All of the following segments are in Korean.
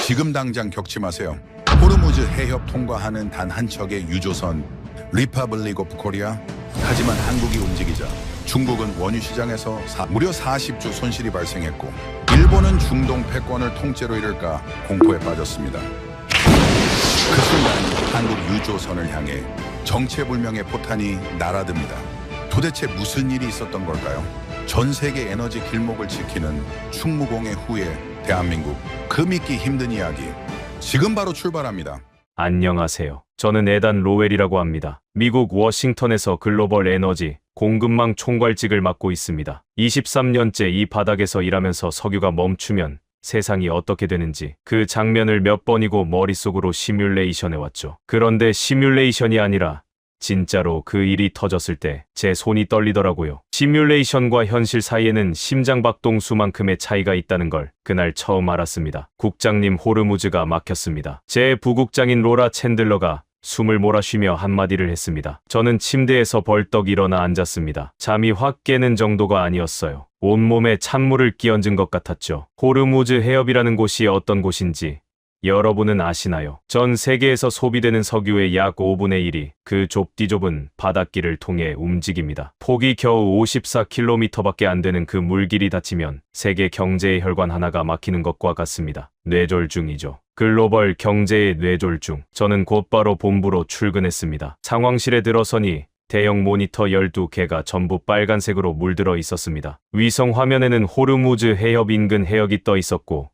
지금 당장 겪지 마세요. 호르무즈 해협 통과하는 단 한 척의 유조선 리퍼블릭 오브 코리아. 하지만 한국이 움직이자 중국은 원유 시장에서 무려 40조 손실이 발생했고, 일본은 중동 패권을 통째로 잃을까 공포에 빠졌습니다. 그 순간 한국 유조선을 향해 정체불명의 포탄이 날아듭니다. 도대체 무슨 일이 있었던 걸까요? 전 세계 에너지 길목을 지키는 충무공해 후에 대한민국, 그 믿기 힘든 이야기 지금 바로 출발합니다. 안녕하세요. 저는 에단 로웰이라고 합니다. 미국 워싱턴에서 글로벌 에너지 공급망 총괄직을 맡고 있습니다. 23년째 이 바닥에서 일하면서 석유가 멈추면 세상이 어떻게 되는지 그 장면을 몇 번이고 머릿속으로 시뮬레이션해왔죠. 그런데 시뮬레이션이 아니라 진짜로 그 일이 터졌을 때 제 손이 떨리더라고요. 시뮬레이션과 현실 사이에는 심장박동수만큼의 차이가 있다는 걸 그날 처음 알았습니다. 국장님, 호르무즈가 막혔습니다. 제 부국장인 로라 챈들러가 숨을 몰아쉬며 한마디를 했습니다. 저는 침대에서 벌떡 일어나 앉았습니다. 잠이 확 깨는 정도가 아니었어요. 온몸에 찬물을 끼얹은 것 같았죠. 호르무즈 해협이라는 곳이 어떤 곳인지 여러분은 아시나요? 전 세계에서 소비되는 석유의 약 5분의 1이 그 좁디좁은 바닷길을 통해 움직입니다. 폭이 겨우 54km밖에 안 되는 그 물길이 닫히면 세계 경제의 혈관 하나가 막히는 것과 같습니다. 뇌졸중이죠. 글로벌 경제의 뇌졸중. 저는 곧바로 본부로 출근했습니다. 상황실에 들어서니 대형 모니터 12개가 전부 빨간색으로 물들어 있었습니다. 위성 화면에는 호르무즈 해협 인근 해역이 떠 있었고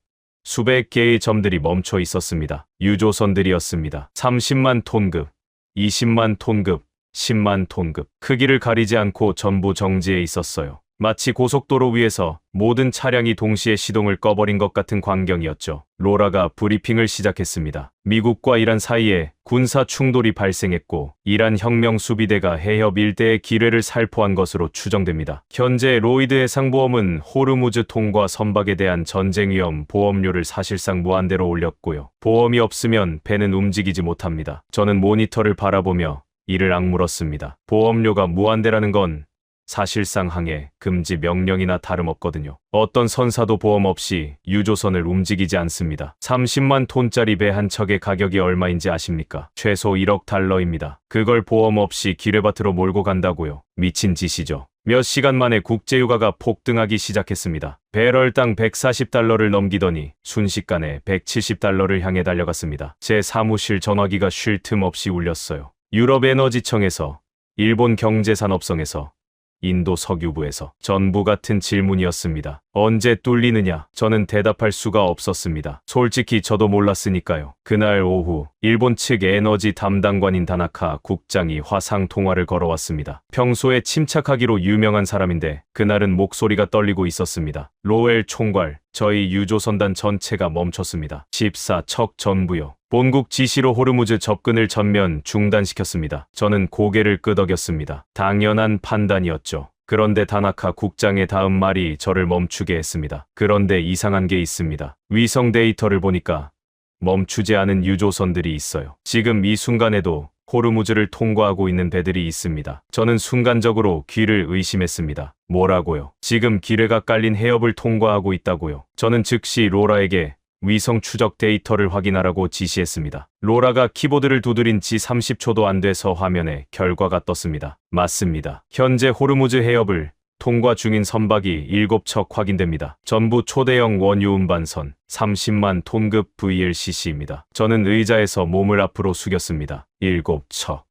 수백 개의 점들이 멈춰 있었습니다. 유조선들이었습니다. 30만 톤급, 20만 톤급, 10만 톤급. 크기를 가리지 않고 전부 정지해 있었어요. 마치 고속도로 위에서 모든 차량이 동시에 시동을 꺼버린 것 같은 광경이었죠. 로라가 브리핑을 시작했습니다. 미국과 이란 사이에 군사 충돌이 발생했고 이란 혁명 수비대가 해협 일대의 기뢰를 살포한 것으로 추정됩니다. 현재 로이드 해상보험은 호르무즈 통과 선박에 대한 전쟁 위험 보험료를 사실상 무한대로 올렸고요. 보험이 없으면 배는 움직이지 못합니다. 저는 모니터를 바라보며 이를 악물었습니다. 보험료가 무한대라는 건 사실상 항해 금지 명령이나 다름없거든요. 어떤 선사도 보험 없이 유조선을 움직이지 않습니다. 30만 톤짜리 배 한 척의 가격이 얼마인지 아십니까? 최소 1억 달러입니다. 그걸 보험 없이 기뢰밭으로 몰고 간다고요? 미친 짓이죠. 몇 시간 만에 국제유가가 폭등하기 시작했습니다. 배럴당 140달러를 넘기더니 순식간에 170달러를 향해 달려갔습니다. 제 사무실 전화기가 쉴 틈 없이 울렸어요. 유럽 에너지청에서, 일본 경제산업성에서, 인도 석유부에서 전부 같은 질문이었습니다. 언제 뚫리느냐? 저는 대답할 수가 없었습니다. 솔직히 저도 몰랐으니까요. 그날 오후 일본 측 에너지 담당관인 다나카 국장이 화상 통화를 걸어왔습니다. 평소에 침착하기로 유명한 사람인데 그날은 목소리가 떨리고 있었습니다. 로웰 총괄, 저희 유조선단 전체가 멈췄습니다. 14척 전부요. 본국 지시로 호르무즈 접근을 전면 중단시켰습니다. 저는 고개를 끄덕였습니다. 당연한 판단이었죠. 그런데 다나카 국장의 다음 말이 저를 멈추게 했습니다. 그런데 이상한 게 있습니다. 위성 데이터를 보니까 멈추지 않은 유조선들이 있어요. 지금 이 순간에도 호르무즈를 통과하고 있는 배들이 있습니다. 저는 순간적으로 귀를 의심했습니다. 뭐라고요? 지금 기뢰가 깔린 해협을 통과하고 있다고요? 저는 즉시 로라에게 위성 추적 데이터를 확인하라고 지시했습니다. 로라가 키보드를 두드린 지 30초도 안 돼서 화면에 결과가 떴습니다. 맞습니다. 현재 호르무즈 해협을 통과 중인 선박이 7척 확인됩니다. 전부 초대형 원유 운반선 30만 톤급 VLCC입니다. 저는 의자에서 몸을 앞으로 숙였습니다. 7척.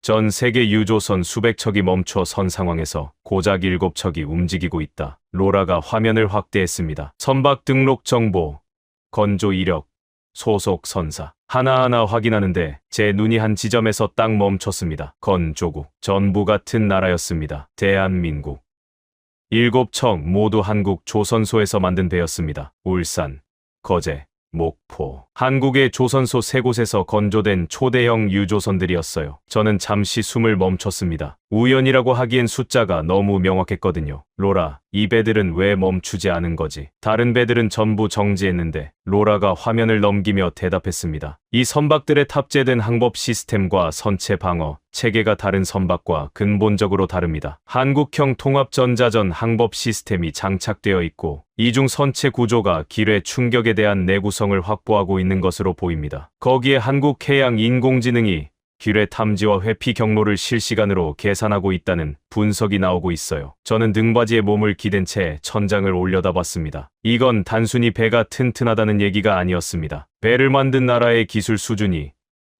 전 세계 유조선 수백 척이 멈춰 선 상황에서 고작 7척이 움직이고 있다. 로라가 화면을 확대했습니다. 선박 등록 정보, 건조 이력, 소속 선사 하나하나 확인하는데 제 눈이 한 지점에서 딱 멈췄습니다. 건조국, 전부 같은 나라였습니다. 대한민국. 7척 모두 한국 조선소에서 만든 배였습니다. 울산, 거제, 목포. 한국의 조선소 3곳에서 건조된 초대형 유조선들이었어요. 저는 잠시 숨을 멈췄습니다. 우연이라고 하기엔 숫자가 너무 명확했거든요. 로라, 이 배들은 왜 멈추지 않은 거지? 다른 배들은 전부 정지했는데 로라가 화면을 넘기며 대답했습니다. 이 선박들에 탑재된 항법 시스템과 선체 방어, 체계가 다른 선박과 근본적으로 다릅니다. 한국형 통합전자전 항법 시스템이 장착되어 있고 이중 선체 구조가 기뢰 충격에 대한 내구성을 확보하고 있는 것으로 보입니다. 거기에 한국해양 인공지능이 기뢰 탐지와 회피 경로를 실시간으로 계산하고 있다는 분석이 나오고 있어요. 저는 등받이에 몸을 기댄 채 천장을 올려다봤습니다. 이건 단순히 배가 튼튼하다는 얘기가 아니었습니다. 배를 만든 나라의 기술 수준이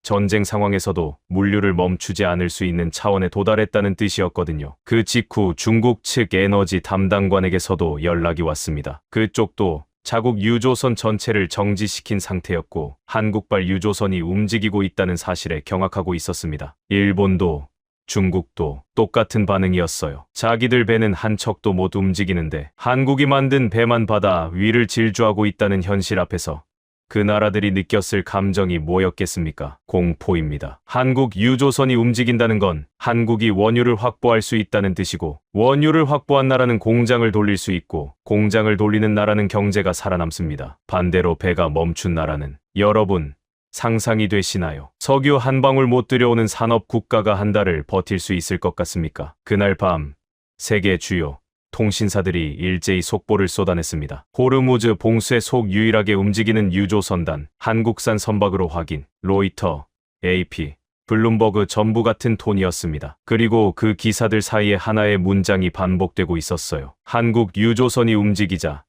전쟁 상황에서도 물류를 멈추지 않을 수 있는 차원에 도달했다는 뜻이었거든요. 그 직후 중국 측 에너지 담당관에게서도 연락이 왔습니다. 그쪽도 자국 유조선 전체를 정지시킨 상태였고 한국발 유조선이 움직이고 있다는 사실에 경악하고 있었습니다. 일본도 중국도 똑같은 반응이었어요. 자기들 배는 한 척도 못 움직이는데 한국이 만든 배만 받아 위를 질주하고 있다는 현실 앞에서 그 나라들이 느꼈을 감정이 뭐였겠습니까? 공포입니다. 한국 유조선이 움직인다는 건 한국이 원유를 확보할 수 있다는 뜻이고 원유를 확보한 나라는 공장을 돌릴 수 있고 공장을 돌리는 나라는 경제가 살아남습니다. 반대로 배가 멈춘 나라는 여러분 상상이 되시나요? 석유 한 방울 못 들여오는 산업 국가가 한 달을 버틸 수 있을 것 같습니까? 그날 밤 세계 주요 통신사들이 일제히 속보를 쏟아냈습니다. 호르무즈 봉쇄 속 유일하게 움직이는 유조선단, 한국산 선박으로 확인, 로이터, AP, 블룸버그 전부 같은 톤이었습니다. 그리고 그 기사들 사이에 하나의 문장이 반복되고 있었어요. 한국 유조선이 움직이자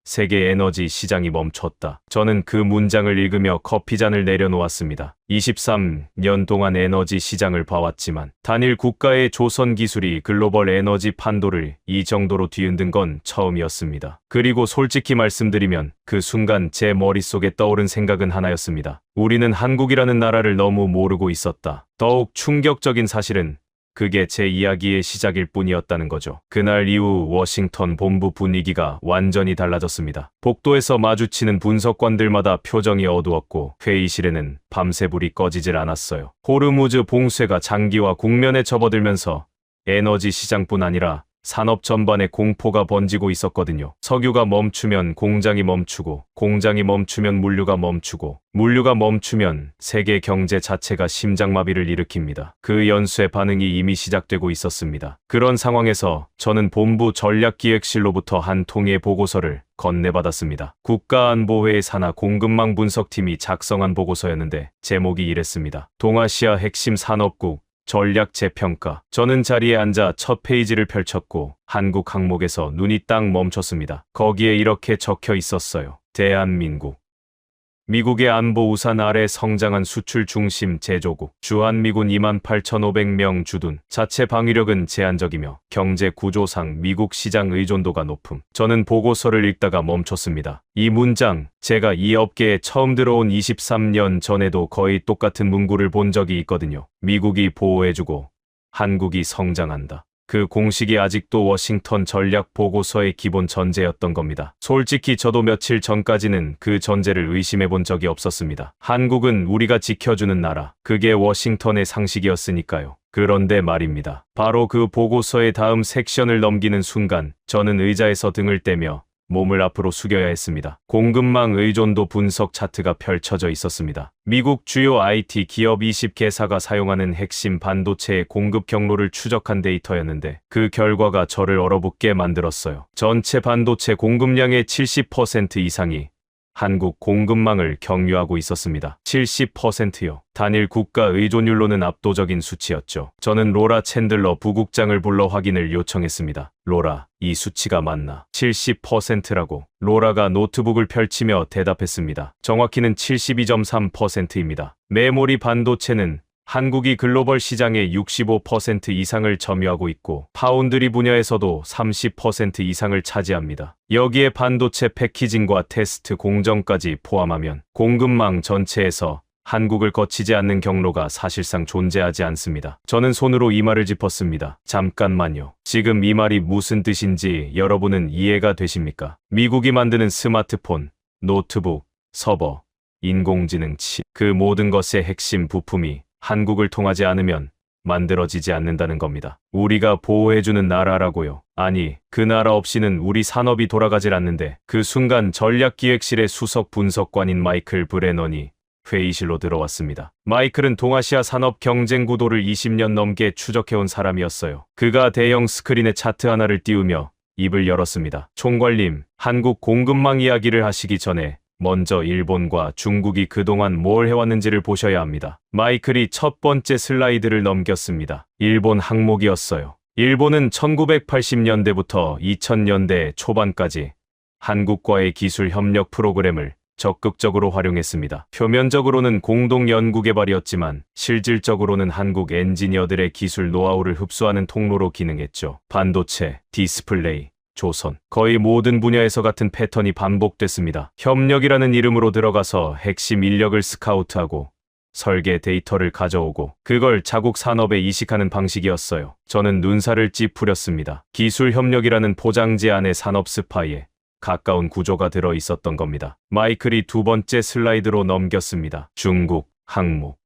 세계 에너지 시장이 멈췄다. 저는 그 문장을 읽으며 커피잔을 내려놓았습니다. 23년 동안 에너지 시장을 봐왔지만 단일 국가의 조선 기술이 글로벌 에너지 판도를 이 정도로 뒤흔든 건 처음이었습니다. 그리고 솔직히 말씀드리면 그 순간 제 머릿속에 떠오른 생각은 하나였습니다. 우리는 한국이라는 나라를 너무 모르고 있었다. 더욱 충격적인 사실은 그게 제 이야기의 시작일 뿐이었다는 거죠. 그날 이후 워싱턴 본부 분위기가 완전히 달라졌습니다. 복도에서 마주치는 분석관들마다 표정이 어두웠고 회의실에는 밤새 불이 꺼지질 않았어요. 호르무즈 봉쇄가 장기화 국면에 접어들면서 에너지 시장뿐 아니라 산업 전반에 공포가 번지고 있었거든요. 석유가 멈추면 공장이 멈추고, 공장이 멈추면 물류가 멈추고, 물류가 멈추면 세계 경제 자체가 심장마비를 일으킵니다. 그 연쇄 반응이 이미 시작되고 있었습니다. 그런 상황에서 저는 본부 전략기획실로부터 한 통의 보고서를 건네받았습니다. 국가안보회의 산하 공급망 분석팀이 작성한 보고서였는데 제목이 이랬습니다. 동아시아 핵심 산업국 전략 재평가. 저는 자리에 앉아 첫 페이지를 펼쳤고 한국 항목에서 눈이 딱 멈췄습니다. 거기에 이렇게 적혀 있었어요. 대한민국. 미국의 안보 우산 아래 성장한 수출 중심 제조국. 주한미군 28,500명 주둔. 자체 방위력은 제한적이며 경제 구조상 미국 시장 의존도가 높음. 저는 보고서를 읽다가 멈췄습니다. 이 문장, 제가 이 업계에 처음 들어온 23년 전에도 거의 똑같은 문구를 본 적이 있거든요. 미국이 보호해주고 한국이 성장한다. 그 공식이 아직도 워싱턴 전략 보고서의 기본 전제였던 겁니다. 솔직히 저도 며칠 전까지는 그 전제를 의심해 본 적이 없었습니다. 한국은 우리가 지켜주는 나라, 그게 워싱턴의 상식이었으니까요. 그런데 말입니다. 바로 그 보고서의 다음 섹션을 넘기는 순간 저는 의자에서 등을 떼며 몸을 앞으로 숙여야 했습니다. 공급망 의존도 분석 차트가 펼쳐져 있었습니다. 미국 주요 IT 기업 20개사가 사용하는 핵심 반도체의 공급 경로를 추적한 데이터였는데 그 결과가 저를 얼어붙게 만들었어요. 전체 반도체 공급량의 70% 이상이 한국 공급망을 경유하고 있었습니다. 70%요. 단일 국가 의존율로는 압도적인 수치였죠. 저는 로라 챈들러 부국장을 불러 확인을 요청했습니다. 로라, 이 수치가 맞나? 70%라고. 로라가 노트북을 펼치며 대답했습니다. 정확히는 72.3%입니다. 메모리 반도체는 한국이 글로벌 시장의 65% 이상을 점유하고 있고 파운드리 분야에서도 30% 이상을 차지합니다. 여기에 반도체 패키징과 테스트 공정까지 포함하면 공급망 전체에서 한국을 거치지 않는 경로가 사실상 존재하지 않습니다. 저는 손으로 이마를 짚었습니다. 잠깐만요. 지금 이 말이 무슨 뜻인지 여러분은 이해가 되십니까? 미국이 만드는 스마트폰, 노트북, 서버, 인공지능 칩, 그 모든 것의 핵심 부품이 한국을 통하지 않으면 만들어지지 않는다는 겁니다. 우리가 보호해주는 나라라고요. 아니, 그 나라 없이는 우리 산업이 돌아가질 않는데 그 순간 전략기획실의 수석 분석관인 마이클 브레넌이 회의실로 들어왔습니다. 마이클은 동아시아 산업 경쟁 구도를 20년 넘게 추적해온 사람이었어요. 그가 대형 스크린에 차트 하나를 띄우며 입을 열었습니다. 총괄님, 한국 공급망 이야기를 하시기 전에 먼저 일본과 중국이 그동안 뭘 해왔는지를 보셔야 합니다. 마이클이 첫 번째 슬라이드를 넘겼습니다. 일본 항목이었어요. 일본은 1980년대부터 2000년대 초반까지 한국과의 기술 협력 프로그램을 적극적으로 활용했습니다. 표면적으로는 공동 연구개발이었지만 실질적으로는 한국 엔지니어들의 기술 노하우를 흡수하는 통로로 기능했죠. 반도체, 디스플레이, 조선, 거의 모든 분야에서 같은 패턴이 반복됐습니다. 협력이라는 이름으로 들어가서 핵심 인력을 스카우트하고 설계 데이터를 가져오고 그걸 자국 산업에 이식하는 방식이었어요. 저는 눈살을 찌푸렸습니다. 기술 협력이라는 포장지 안에 산업 스파이에 가까운 구조가 들어 있었던 겁니다. 마이클이 두 번째 슬라이드로 넘겼습니다. 중국, 항목.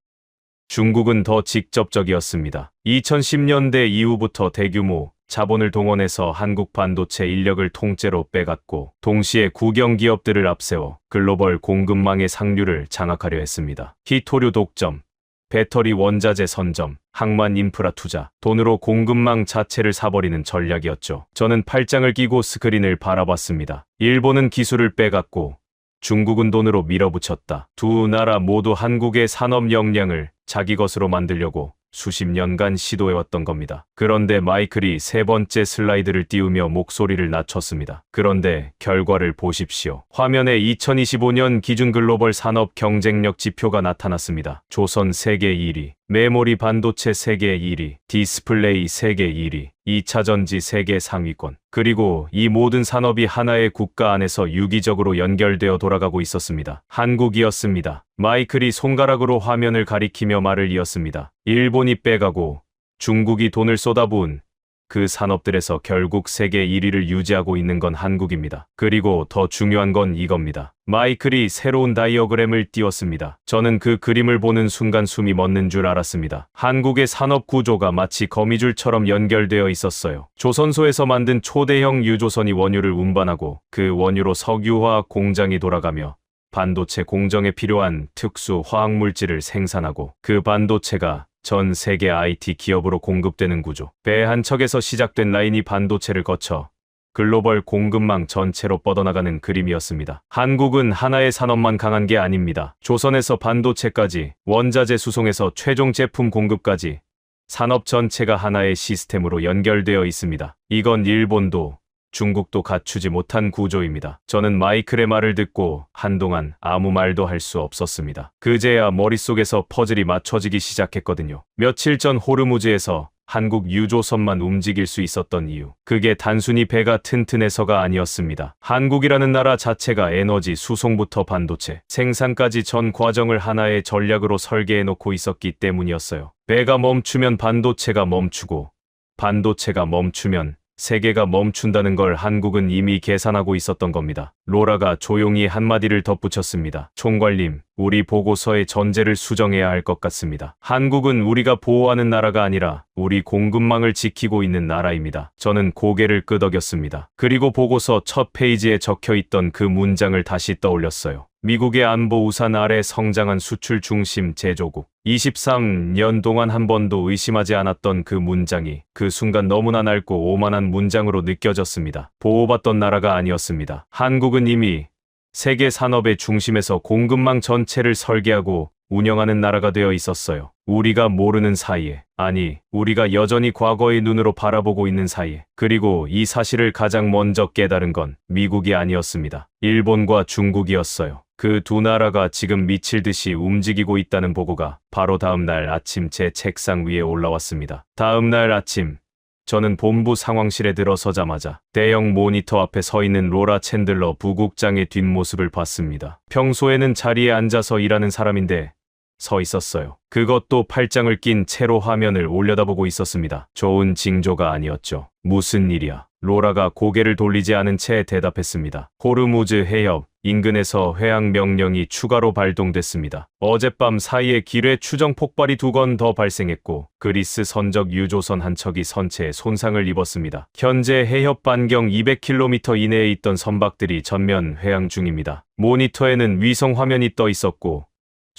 중국은 더 직접적이었습니다. 2010년대 이후부터 대규모 자본을 동원해서 한국 반도체 인력을 통째로 빼갔고 동시에 국영 기업들을 앞세워 글로벌 공급망의 상류를 장악하려 했습니다. 희토류 독점, 배터리 원자재 선점, 항만 인프라 투자, 돈으로 공급망 자체를 사버리는 전략이었죠. 저는 팔짱을 끼고 스크린을 바라봤습니다. 일본은 기술을 빼갔고 중국은 돈으로 밀어붙였다. 두 나라 모두 한국의 산업 역량을 자기 것으로 만들려고 수십 년간 시도해왔던 겁니다. 그런데 마이클이 세 번째 슬라이드를 띄우며 목소리를 낮췄습니다. 그런데 결과를 보십시오. 화면에 2025년 기준 글로벌 산업 경쟁력 지표가 나타났습니다. 조선 세계 1위, 메모리 반도체 세계 1위, 디스플레이 세계 1위, 2차 전지 세계 상위권. 그리고 이 모든 산업이 하나의 국가 안에서 유기적으로 연결되어 돌아가고 있었습니다. 한국이었습니다. 마이클이 손가락으로 화면을 가리키며 말을 이었습니다. 일본이 빼가고 중국이 돈을 쏟아부은 그 산업들에서 결국 세계 1위를 유지하고 있는 건 한국입니다. 그리고 더 중요한 건 이겁니다. 마이클이 새로운 다이어그램을 띄웠습니다. 저는 그 그림을 보는 순간 숨이 멎는 줄 알았습니다. 한국의 산업 구조가 마치 거미줄처럼 연결되어 있었어요. 조선소에서 만든 초대형 유조선이 원유를 운반하고 그 원유로 석유화학 공장이 돌아가며 반도체 공정에 필요한 특수 화학물질을 생산하고 그 반도체가 전 세계 IT 기업으로 공급되는 구조. 배 한 척에서 시작된 라인이 반도체를 거쳐 글로벌 공급망 전체로 뻗어나가는 그림이었습니다. 한국은 하나의 산업만 강한 게 아닙니다. 조선에서 반도체까지, 원자재 수송에서 최종 제품 공급까지 산업 전체가 하나의 시스템으로 연결되어 있습니다. 이건 일본도 중국도 갖추지 못한 구조입니다. 저는 마이클의 말을 듣고 한동안 아무 말도 할 수 없었습니다. 그제야 머릿속에서 퍼즐이 맞춰지기 시작했거든요. 며칠 전 호르무즈에서 한국 유조선만 움직일 수 있었던 이유. 그게 단순히 배가 튼튼해서가 아니었습니다. 한국이라는 나라 자체가 에너지 수송부터 반도체, 생산까지 전 과정을 하나의 전략으로 설계해 놓고 있었기 때문이었어요. 배가 멈추면 반도체가 멈추고, 반도체가 멈추면 세계가 멈춘다는 걸 한국은 이미 계산하고 있었던 겁니다. 로라가 조용히 한마디를 덧붙였습니다. 총괄님, 우리 보고서의 전제를 수정해야 할 것 같습니다. 한국은 우리가 보호하는 나라가 아니라 우리 공급망을 지키고 있는 나라입니다. 저는 고개를 끄덕였습니다. 그리고 보고서 첫 페이지에 적혀있던 그 문장을 다시 떠올렸어요. 미국의 안보 우산 아래 성장한 수출 중심 제조국. 23년 동안 한 번도 의심하지 않았던 그 문장이 그 순간 너무나 넓고 오만한 문장으로 느껴졌습니다. 보호받던 나라가 아니었습니다. 한국은 이미 세계 산업의 중심에서 공급망 전체를 설계하고 운영하는 나라가 되어 있었어요. 우리가 모르는 사이에, 아니, 우리가 여전히 과거의 눈으로 바라보고 있는 사이에. 그리고 이 사실을 가장 먼저 깨달은 건 미국이 아니었습니다. 일본과 중국이었어요. 그 두 나라가 지금 미칠 듯이 움직이고 있다는 보고가 바로 다음 날 아침 제 책상 위에 올라왔습니다. 다음 날 아침, 저는 본부 상황실에 들어서자마자 대형 모니터 앞에 서 있는 로라 챈들러 부국장의 뒷모습을 봤습니다. 평소에는 자리에 앉아서 일하는 사람인데 서 있었어요. 그것도 팔짱을 낀 채로 화면을 올려다보고 있었습니다. 좋은 징조가 아니었죠. 무슨 일이야? 로라가 고개를 돌리지 않은 채 대답했습니다. 호르무즈 해협 인근에서 회항 명령이 추가로 발동됐습니다. 어젯밤 사이에 기뢰 추정 폭발이 2건 더 발생했고 그리스 선적 유조선 한 척이 선체에 손상을 입었습니다. 현재 해협 반경 200km 이내에 있던 선박들이 전면 회항 중입니다. 모니터에는 위성 화면이 떠 있었고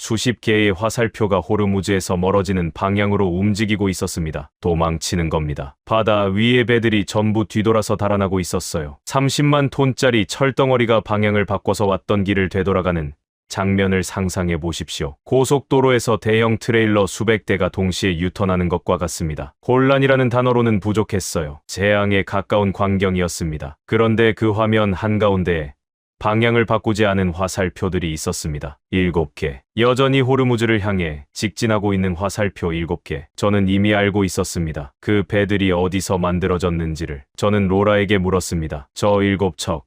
수십 개의 화살표가 호르무즈에서 멀어지는 방향으로 움직이고 있었습니다. 도망치는 겁니다. 바다 위의 배들이 전부 뒤돌아서 달아나고 있었어요. 30만 톤짜리 철덩어리가 방향을 바꿔서 왔던 길을 되돌아가는 장면을 상상해 보십시오. 고속도로에서 대형 트레일러 수백 대가 동시에 유턴하는 것과 같습니다. 혼란이라는 단어로는 부족했어요. 재앙에 가까운 광경이었습니다. 그런데 그 화면 한가운데에 방향을 바꾸지 않은 화살표들이 있었습니다. 7개. 여전히 호르무즈를 향해 직진하고 있는 화살표 7개. 저는 이미 알고 있었습니다. 그 배들이 어디서 만들어졌는지를. 저는 로라에게 물었습니다. 저 7척.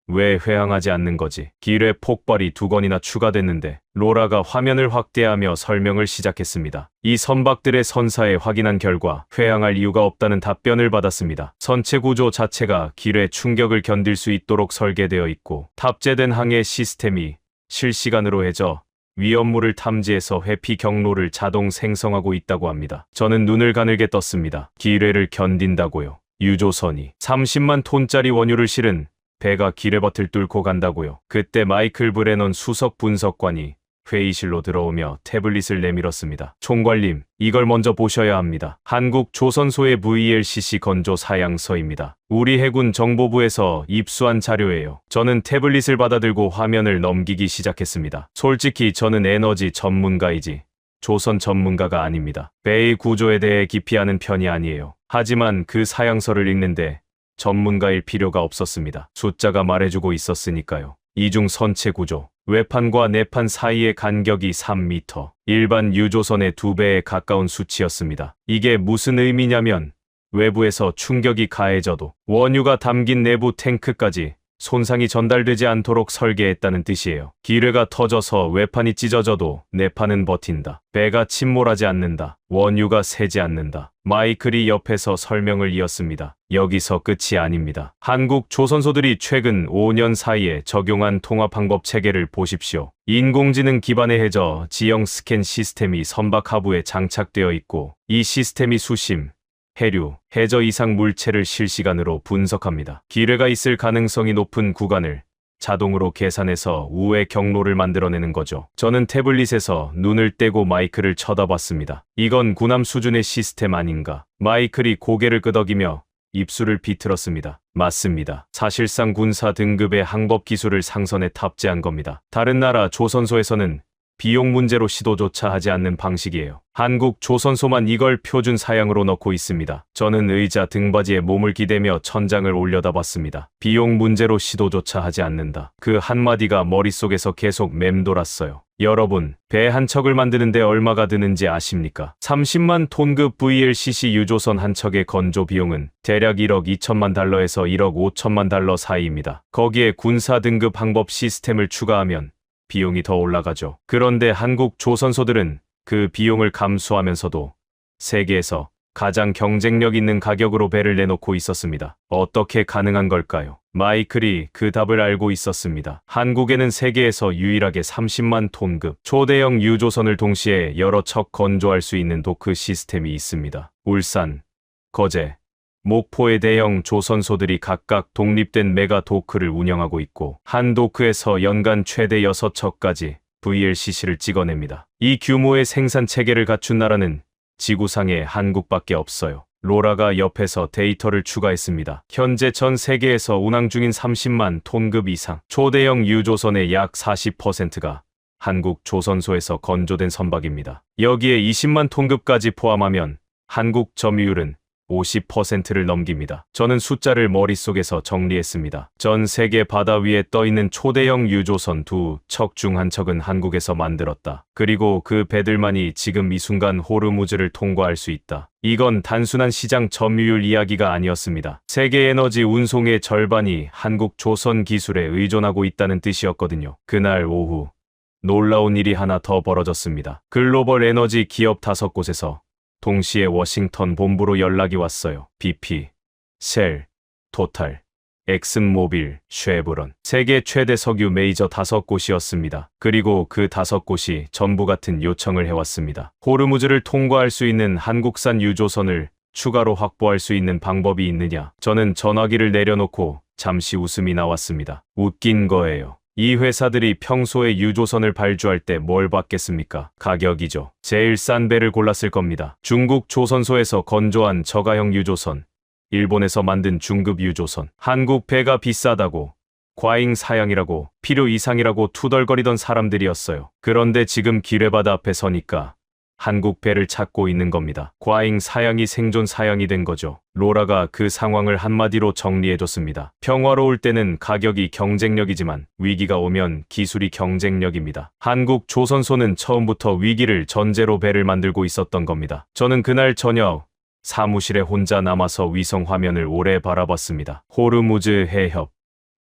왜 회항하지 않는 거지? 길에 폭발이 2건이나 추가됐는데 로라가 화면을 확대하며 설명을 시작했습니다. 이 선박들의 선사에 확인한 결과 회항할 이유가 없다는 답변을 받았습니다. 선체 구조 자체가 길의 충격을 견딜 수 있도록 설계되어 있고 탑재된 항해 시스템이 실시간으로 해저 위험물을 탐지해서 회피 경로를 자동 생성하고 있다고 합니다. 저는 눈을 가늘게 떴습니다. 기뢰를 견딘다고요? 유조선이 30만 톤짜리 원유를 실은 배가 기뢰버틀 뚫고 간다고요. 그때 마이클 브레넌 수석 분석관이 회의실로 들어오며 태블릿을 내밀었습니다. 총괄님, 이걸 먼저 보셔야 합니다. 한국 조선소의 VLCC 건조 사양서입니다. 우리 해군 정보부에서 입수한 자료예요. 저는 태블릿을 받아들고 화면을 넘기기 시작했습니다. 솔직히 저는 에너지 전문가이지 조선 전문가가 아닙니다. 배의 구조에 대해 깊이 아는 편이 아니에요. 하지만 그 사양서를 읽는데 전문가일 필요가 없었습니다. 숫자가 말해주고 있었으니까요. 이중 선체 구조, 외판과 내판 사이의 간격이 3m, 일반 유조선의 2배에 가까운 수치였습니다. 이게 무슨 의미냐면 외부에서 충격이 가해져도 원유가 담긴 내부 탱크까지 손상이 전달되지 않도록 설계했다는 뜻이에요. 기뢰가 터져서 외판이 찢어져도 내판은 버틴다. 배가 침몰하지 않는다. 원유가 새지 않는다. 마이클이 옆에서 설명을 이었습니다. 여기서 끝이 아닙니다. 한국 조선소들이 최근 5년 사이에 적용한 통합항법 체계를 보십시오. 인공지능 기반의 해저 지형 스캔 시스템이 선박 하부에 장착되어 있고 이 시스템이 수심, 해류, 해저 이상 물체를 실시간으로 분석합니다. 기뢰가 있을 가능성이 높은 구간을 자동으로 계산해서 우회 경로를 만들어내는 거죠. 저는 태블릿에서 눈을 떼고 마이클을 쳐다봤습니다. 이건 군함 수준의 시스템 아닌가? 마이클이 고개를 끄덕이며 입술을 비틀었습니다. 맞습니다. 사실상 군사 등급의 항법 기술을 상선에 탑재한 겁니다. 다른 나라 조선소에서는 비용 문제로 시도조차 하지 않는 방식이에요. 한국 조선소만 이걸 표준 사양으로 넣고 있습니다. 저는 의자 등받이에 몸을 기대며 천장을 올려다봤습니다. 비용 문제로 시도조차 하지 않는다. 그 한마디가 머릿속에서 계속 맴돌았어요. 여러분, 배 한 척을 만드는데 얼마가 드는지 아십니까? 30만 톤급 VLCC 유조선 한 척의 건조 비용은 대략 1억 2천만 달러에서 1억 5천만 달러 사이입니다. 거기에 군사 등급 항법 시스템을 추가하면 비용이 더 올라가죠. 그런데 한국 조선소들은 그 비용을 감수하면서도 세계에서 가장 경쟁력 있는 가격으로 배를 내놓고 있었습니다. 어떻게 가능한 걸까요? 마이클이 그 답을 알고 있었습니다. 한국에는 세계에서 유일하게 30만 톤급 초대형 유조선을 동시에 여러 척 건조할 수 있는 도크 시스템이 있습니다. 울산, 거제, 목포의 대형 조선소들이 각각 독립된 메가 도크를 운영하고 있고 한 도크에서 연간 최대 6척까지 VLCC를 찍어냅니다. 이 규모의 생산 체계를 갖춘 나라는 지구상에 한국밖에 없어요. 로라가 옆에서 데이터를 추가했습니다. 현재 전 세계에서 운항 중인 30만 톤급 이상 초대형 유조선의 약 40%가 한국 조선소에서 건조된 선박입니다. 여기에 20만 톤급까지 포함하면 한국 점유율은 50%를 넘깁니다. 저는 숫자를 머릿속에서 정리했습니다. 전 세계 바다 위에 떠있는 초대형 유조선 2척 중 한 척은 한국에서 만들었다. 그리고 그 배들만이 지금 이 순간 호르무즈를 통과할 수 있다. 이건 단순한 시장 점유율 이야기가 아니었습니다. 세계 에너지 운송의 절반이 한국 조선 기술에 의존하고 있다는 뜻이었거든요. 그날 오후 놀라운 일이 하나 더 벌어졌습니다. 글로벌 에너지 기업 5곳에서 동시에 워싱턴 본부로 연락이 왔어요. BP, 셀, 토탈, 엑슨모빌, 쉐브론. 세계 최대 석유 메이저 5곳이었습니다. 그리고 그 5곳이 전부 같은 요청을 해왔습니다. 호르무즈를 통과할 수 있는 한국산 유조선을 추가로 확보할 수 있는 방법이 있느냐? 저는 전화기를 내려놓고 잠시 웃음이 나왔습니다. 웃긴 거예요. 이 회사들이 평소에 유조선을 발주할 때 뭘 받겠습니까? 가격이죠. 제일 싼 배를 골랐을 겁니다. 중국 조선소에서 건조한 저가형 유조선, 일본에서 만든 중급 유조선. 한국 배가 비싸다고, 과잉 사양이라고, 필요 이상이라고 투덜거리던 사람들이었어요. 그런데 지금 기뢰바다 앞에 서니까 한국 배를 찾고 있는 겁니다. 과잉 사양이 생존 사양이 된 거죠. 로라가 그 상황을 한마디로 정리해줬습니다. 평화로울 때는 가격이 경쟁력이지만 위기가 오면 기술이 경쟁력입니다. 한국 조선소는 처음부터 위기를 전제로 배를 만들고 있었던 겁니다. 저는 그날 저녁 사무실에 혼자 남아서 위성 화면을 오래 바라봤습니다. 호르무즈 해협.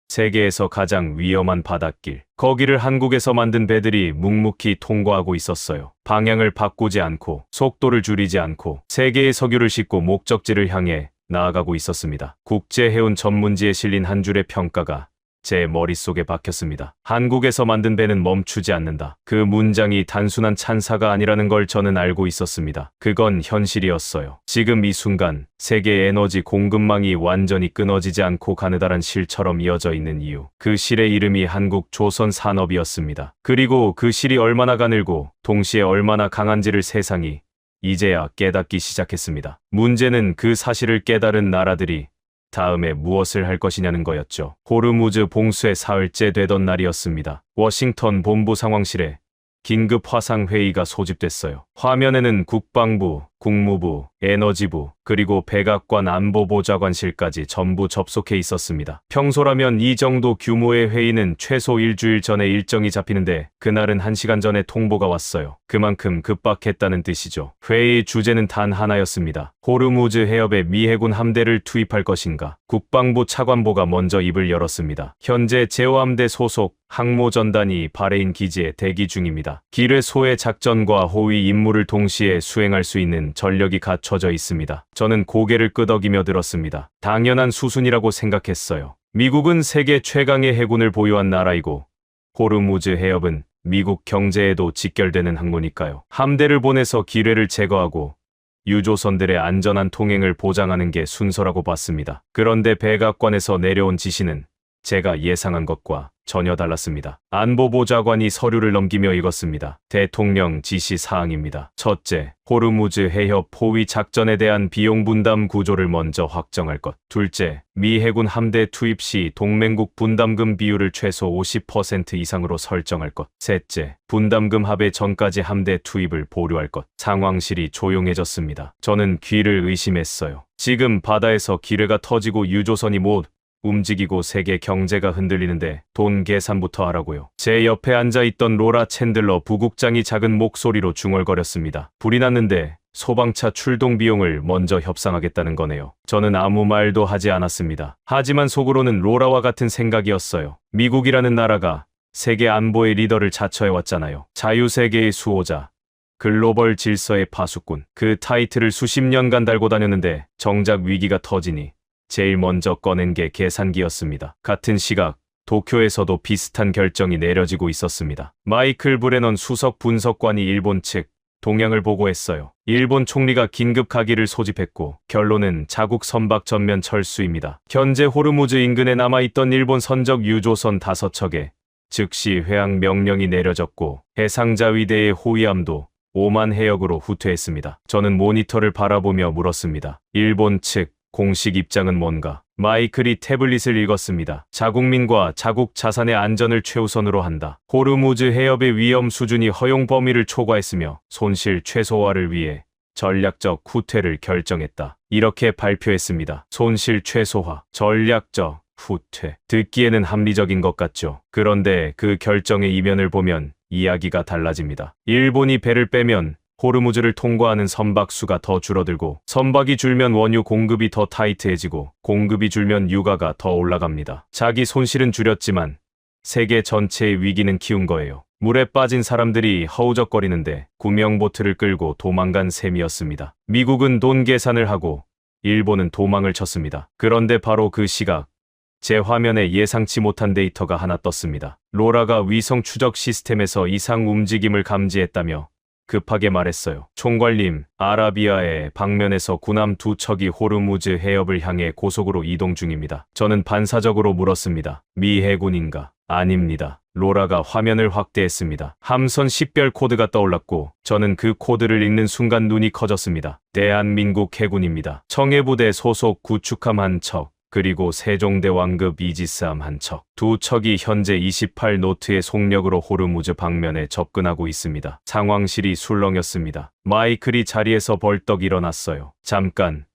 세계에서 가장 위험한 바닷길. 거기를 한국에서 만든 배들이 묵묵히 통과하고 있었어요. 방향을 바꾸지 않고, 속도를 줄이지 않고, 세계의 석유를 싣고 목적지를 향해 나아가고 있었습니다. 국제해운 전문지에 실린 한 줄의 평가가 제 머릿속에 박혔습니다. 한국에서 만든 배는 멈추지 않는다. 그 문장이 단순한 찬사가 아니라는 걸 저는 알고 있었습니다. 그건 현실이었어요. 지금 이 순간 세계 에너지 공급망이 완전히 끊어지지 않고 가느다란 실처럼 이어져 있는 이유. 그 실의 이름이 한국 조선 산업이었습니다. 그리고 그 실이 얼마나 가늘고 동시에 얼마나 강한지를 세상이 이제야 깨닫기 시작했습니다. 문제는 그 사실을 깨달은 나라들이 다음에 무엇을 할 것이냐는 거였죠. 호르무즈 봉쇄 사흘째 되던 날이었습니다. 워싱턴 본부 상황실에 긴급 화상회의가 소집됐어요. 화면에는 국방부, 국무부, 에너지부, 그리고 백악관 안보보좌관실까지 전부 접속해 있었습니다. 평소라면 이 정도 규모의 회의는 최소 일주일 전에 일정이 잡히는데 그날은 1시간 전에 통보가 왔어요. 그만큼 급박했다는 뜻이죠. 회의 주제는 단 하나였습니다. 호르무즈 해협에 미 해군 함대를 투입할 것인가. 국방부 차관보가 먼저 입을 열었습니다. 현재 제호함대 소속 항모전단이 바레인 기지에 대기 중입니다. 기뢰 소외 작전과 호위 임무를 동시에 수행할 수 있는 전력이 갖춰져 있습니다. 저는 고개를 끄덕이며 들었습니다. 당연한 수순이라고 생각했어요. 미국은 세계 최강의 해군을 보유한 나라이고 호르무즈 해협은 미국 경제에도 직결되는 항로니까요. 함대를 보내서 기뢰를 제거하고 유조선들의 안전한 통행을 보장하는 게 순서라고 봤습니다. 그런데 백악관에서 내려온 지시는 제가 예상한 것과 전혀 달랐습니다. 안보보좌관이 서류를 넘기며 읽었습니다. 대통령 지시 사항입니다. 첫째, 호르무즈 해협 포위 작전에 대한 비용 분담 구조를 먼저 확정할 것. 둘째, 미 해군 함대 투입 시 동맹국 분담금 비율을 최소 50% 이상으로 설정할 것. 셋째, 분담금 합의 전까지 함대 투입을 보류할 것. 상황실이 조용해졌습니다. 저는 귀를 의심했어요. 지금 바다에서 기뢰가 터지고 유조선이 못 움직이고 세계 경제가 흔들리는데 돈 계산부터 하라고요. 제 옆에 앉아있던 로라 챈들러 부국장이 작은 목소리로 중얼거렸습니다. 불이 났는데 소방차 출동 비용을 먼저 협상하겠다는 거네요. 저는 아무 말도 하지 않았습니다. 하지만 속으로는 로라와 같은 생각이었어요. 미국이라는 나라가 세계 안보의 리더를 자처해왔잖아요. 자유세계의 수호자. 글로벌 질서의 파수꾼. 그 타이틀을 수십 년간 달고 다녔는데 정작 위기가 터지니 제일 먼저 꺼낸 게 계산기였습니다. 같은 시각 도쿄에서도 비슷한 결정이 내려지고 있었습니다. 마이클 브레넌 수석 분석관이 일본 측 동향을 보고했어요. 일본 총리가 긴급 가기를 소집했고 결론은 자국 선박 전면 철수입니다. 현재 호르무즈 인근에 남아있던 일본 선적 유조선 5척에 즉시 회항 명령이 내려졌고 해상자위대의 호위함도 오만 해역으로 후퇴했습니다. 저는 모니터를 바라보며 물었습니다. 일본 측 공식 입장은 뭔가? 마이클이 태블릿을 읽었습니다. 자국민과 자국 자산의 안전을 최우선으로 한다. 호르무즈 해협의 위험 수준이 허용 범위를 초과했으며 손실 최소화를 위해 전략적 후퇴를 결정했다. 이렇게 발표했습니다. 손실 최소화, 전략적 후퇴. 듣기에는 합리적인 것 같죠. 그런데 그 결정의 이면을 보면 이야기가 달라집니다. 일본이 배를 빼면 호르무즈를 통과하는 선박 수가 더 줄어들고 선박이 줄면 원유 공급이 더 타이트해지고 공급이 줄면 유가가 더 올라갑니다. 자기 손실은 줄였지만 세계 전체의 위기는 키운 거예요. 물에 빠진 사람들이 허우적거리는데 구명보트를 끌고 도망간 셈이었습니다. 미국은 돈 계산을 하고 일본은 도망을 쳤습니다. 그런데 바로 그 시각 제 화면에 예상치 못한 데이터가 하나 떴습니다. 로라가 위성 추적 시스템에서 이상 움직임을 감지했다며 급하게 말했어요. 총괄님, 아라비아의 방면에서 군함 2척이 호르무즈 해협을 향해 고속으로 이동 중입니다. 저는 반사적으로 물었습니다. 미 해군인가? 아닙니다. 로라가 화면을 확대했습니다. 함선 식별 코드가 떠올랐고 저는 그 코드를 읽는 순간 눈이 커졌습니다. 대한민국 해군입니다. 청해부대 소속 구축함 한 척, 그리고 세종대왕급 이지스함 한 척. 두 척이 현재 28노트의 속력으로 호르무즈 방면에 접근하고 있습니다. 상황실이 술렁였습니다. 마이클이 자리에서 벌떡 일어났어요. 잠깐.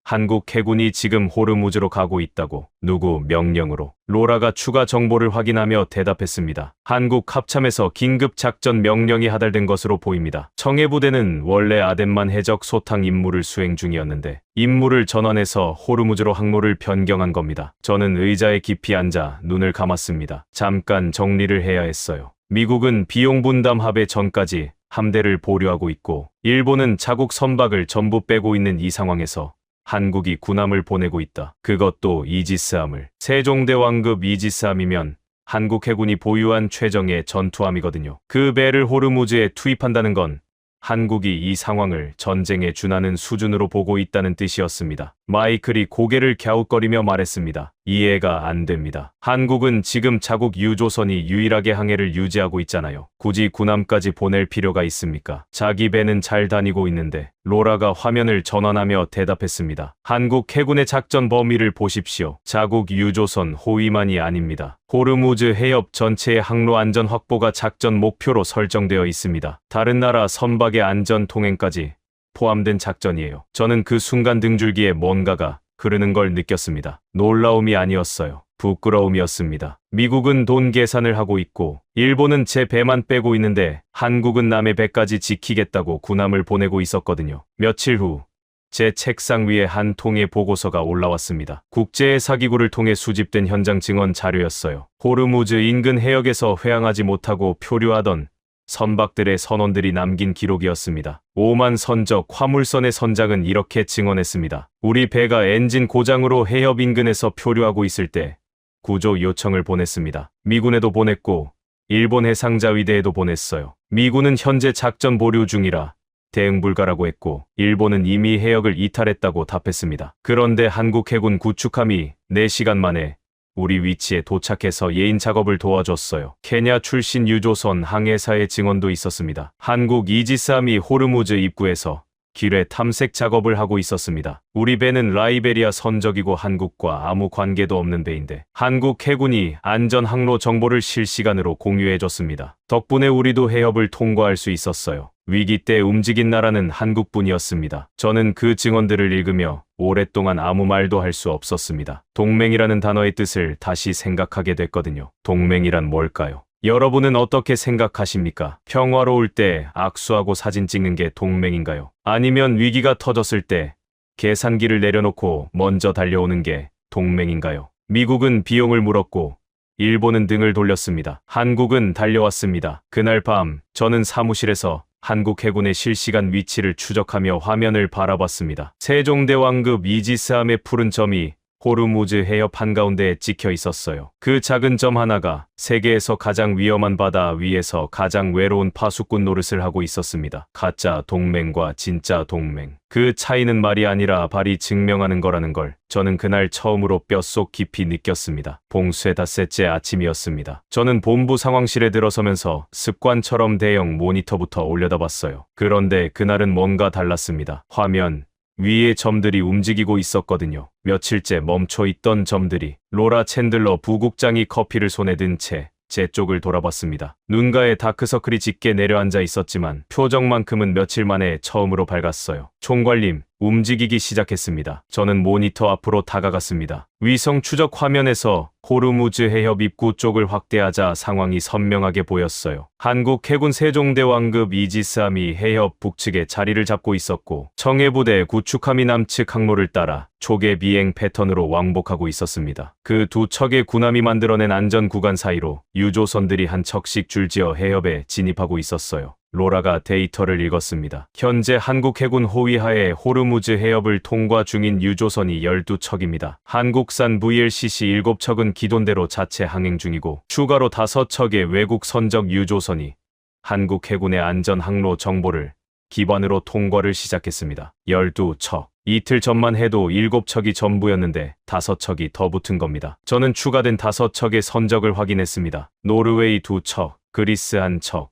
한국 해군이 지금 호르무즈로 가고 있다고. 누구 명령으로? 로라가 추가 정보를 확인하며 대답했습니다. 한국 합참에서 긴급 작전 명령이 하달된 것으로 보입니다. 청해부대는 원래 아덴만 해적 소탕 임무를 수행 중이었는데 임무를 전환해서 호르무즈로 항로를 변경한 겁니다. 저는 의자에 깊이 앉아 눈을 감았습니다. 잠깐 정리를 해야 했어요. 미국은 비용 분담 합의 전까지 함대를 보류하고 있고 일본은 자국 선박을 전부 빼고 있는 이 상황에서 한국이 군함을 보내고 있다. 그것도 이지스함을. 세종대왕급 이지스함이면 한국 해군이 보유한 최정예 전투함이거든요. 그 배를 호르무즈에 투입한다는 건 한국이 이 상황을 전쟁에 준하는 수준으로 보고 있다는 뜻이었습니다. 마이클이 고개를 갸웃거리며 말했습니다. 이해가 안 됩니다. 한국은 지금 자국 유조선이 유일하게 항해를 유지하고 있잖아요. 굳이 군함까지 보낼 필요가 있습니까? 자기 배는 잘 다니고 있는데. 로라가 화면을 전환하며 대답했습니다. 한국 해군의 작전 범위를 보십시오. 자국 유조선 호위만이 아닙니다. 호르무즈 해협 전체의 항로 안전 확보가 작전 목표로 설정되어 있습니다. 다른 나라 선박의 안전 통행까지 포함된 작전이에요. 저는 그 순간 등줄기에 뭔가가 흐르는 걸 느꼈습니다. 놀라움이 아니었어요. 부끄러움이었습니다. 미국은 돈 계산을 하고 있고 일본은 제 배만 빼고 있는데 한국은 남의 배까지 지키겠다고 군함을 보내고 있었거든요. 며칠 후 제 책상 위에 한 통의 보고서가 올라왔습니다. 국제의 사기구를 통해 수집된 현장 증언 자료였어요. 호르무즈 인근 해역에서 회항하지 못하고 표류하던 선박들의 선원들이 남긴 기록이었습니다. 오만 선적 화물선의 선장은 이렇게 증언했습니다. 우리 배가 엔진 고장으로 해협 인근에서 표류하고 있을 때 구조 요청을 보냈습니다. 미군에도 보냈고 일본 해상자위대에도 보냈어요. 미군은 현재 작전 보류 중이라 대응 불가라고 했고 일본은 이미 해역을 이탈했다고 답했습니다. 그런데 한국 해군 구축함이 4시간 만에 우리 위치에 도착해서 예인 작업을 도와줬어요. 케냐 출신 유조선 항해사의 증언도 있었습니다. 한국 이지스함이 호르무즈 입구에서 길에 탐색 작업을 하고 있었습니다. 우리 배는 라이베리아 선적이고 한국과 아무 관계도 없는 배인데 한국 해군이 안전 항로 정보를 실시간으로 공유해줬습니다. 덕분에 우리도 해협을 통과할 수 있었어요. 위기 때 움직인 나라는 한국뿐이었습니다. 저는 그 증언들을 읽으며 오랫동안 아무 말도 할 수 없었습니다. 동맹이라는 단어의 뜻을 다시 생각하게 됐거든요. 동맹이란 뭘까요? 여러분은 어떻게 생각하십니까? 평화로울 때 악수하고 사진 찍는 게 동맹인가요? 아니면 위기가 터졌을 때 계산기를 내려놓고 먼저 달려오는 게 동맹인가요? 미국은 비용을 물었고 일본은 등을 돌렸습니다. 한국은 달려왔습니다. 그날 밤 저는 사무실에서 한국 해군의 실시간 위치를 추적하며 화면을 바라봤습니다. 세종대왕급 이지스함의 푸른 점이 호르무즈 해협 한가운데에 찍혀 있었어요. 그 작은 점 하나가 세계에서 가장 위험한 바다 위에서 가장 외로운 파수꾼 노릇을 하고 있었습니다. 가짜 동맹과 진짜 동맹. 그 차이는 말이 아니라 발이 증명하는 거라는 걸 저는 그날 처음으로 뼛속 깊이 느꼈습니다. 봉쇄 닷새째 아침이었습니다. 저는 본부 상황실에 들어서면서 습관처럼 대형 모니터부터 올려다봤어요. 그런데 그날은 뭔가 달랐습니다. 화면 위에 점들이 움직이고 있었거든요. 며칠째 멈춰있던 점들이. 로라 챈들러 부국장이 커피를 손에 든 채 제 쪽을 돌아봤습니다. 눈가에 다크서클이 짙게 내려앉아 있었지만 표정만큼은 며칠 만에 처음으로 밝았어요. 총괄님, 움직이기 시작했습니다. 저는 모니터 앞으로 다가갔습니다. 위성 추적 화면에서 호르무즈 해협 입구 쪽을 확대하자 상황이 선명하게 보였어요. 한국 해군 세종대왕급 이지스함이 해협 북측에 자리를 잡고 있었고 청해부대 구축함이 남측 항로를 따라 초계 비행 패턴으로 왕복하고 있었습니다. 그 두 척의 군함이 만들어낸 안전 구간 사이로 유조선들이 한 척씩 줄지어 해협에 진입하고 있었어요. 로라가 데이터를 읽었습니다. 현재 한국 해군 호위하에 호르무즈 해협을 통과 중인 유조선이 12척입니다. 한국산 VLCC 7척은 기존대로 자체 항행 중이고 추가로 5척의 외국 선적 유조선이 한국 해군의 안전 항로 정보를 기반으로 통과를 시작했습니다. 12척. 이틀 전만 해도 7척이 전부였는데 5척이 더 붙은 겁니다. 저는 추가된 5척의 선적을 확인했습니다. 노르웨이 2척, 그리스 1척,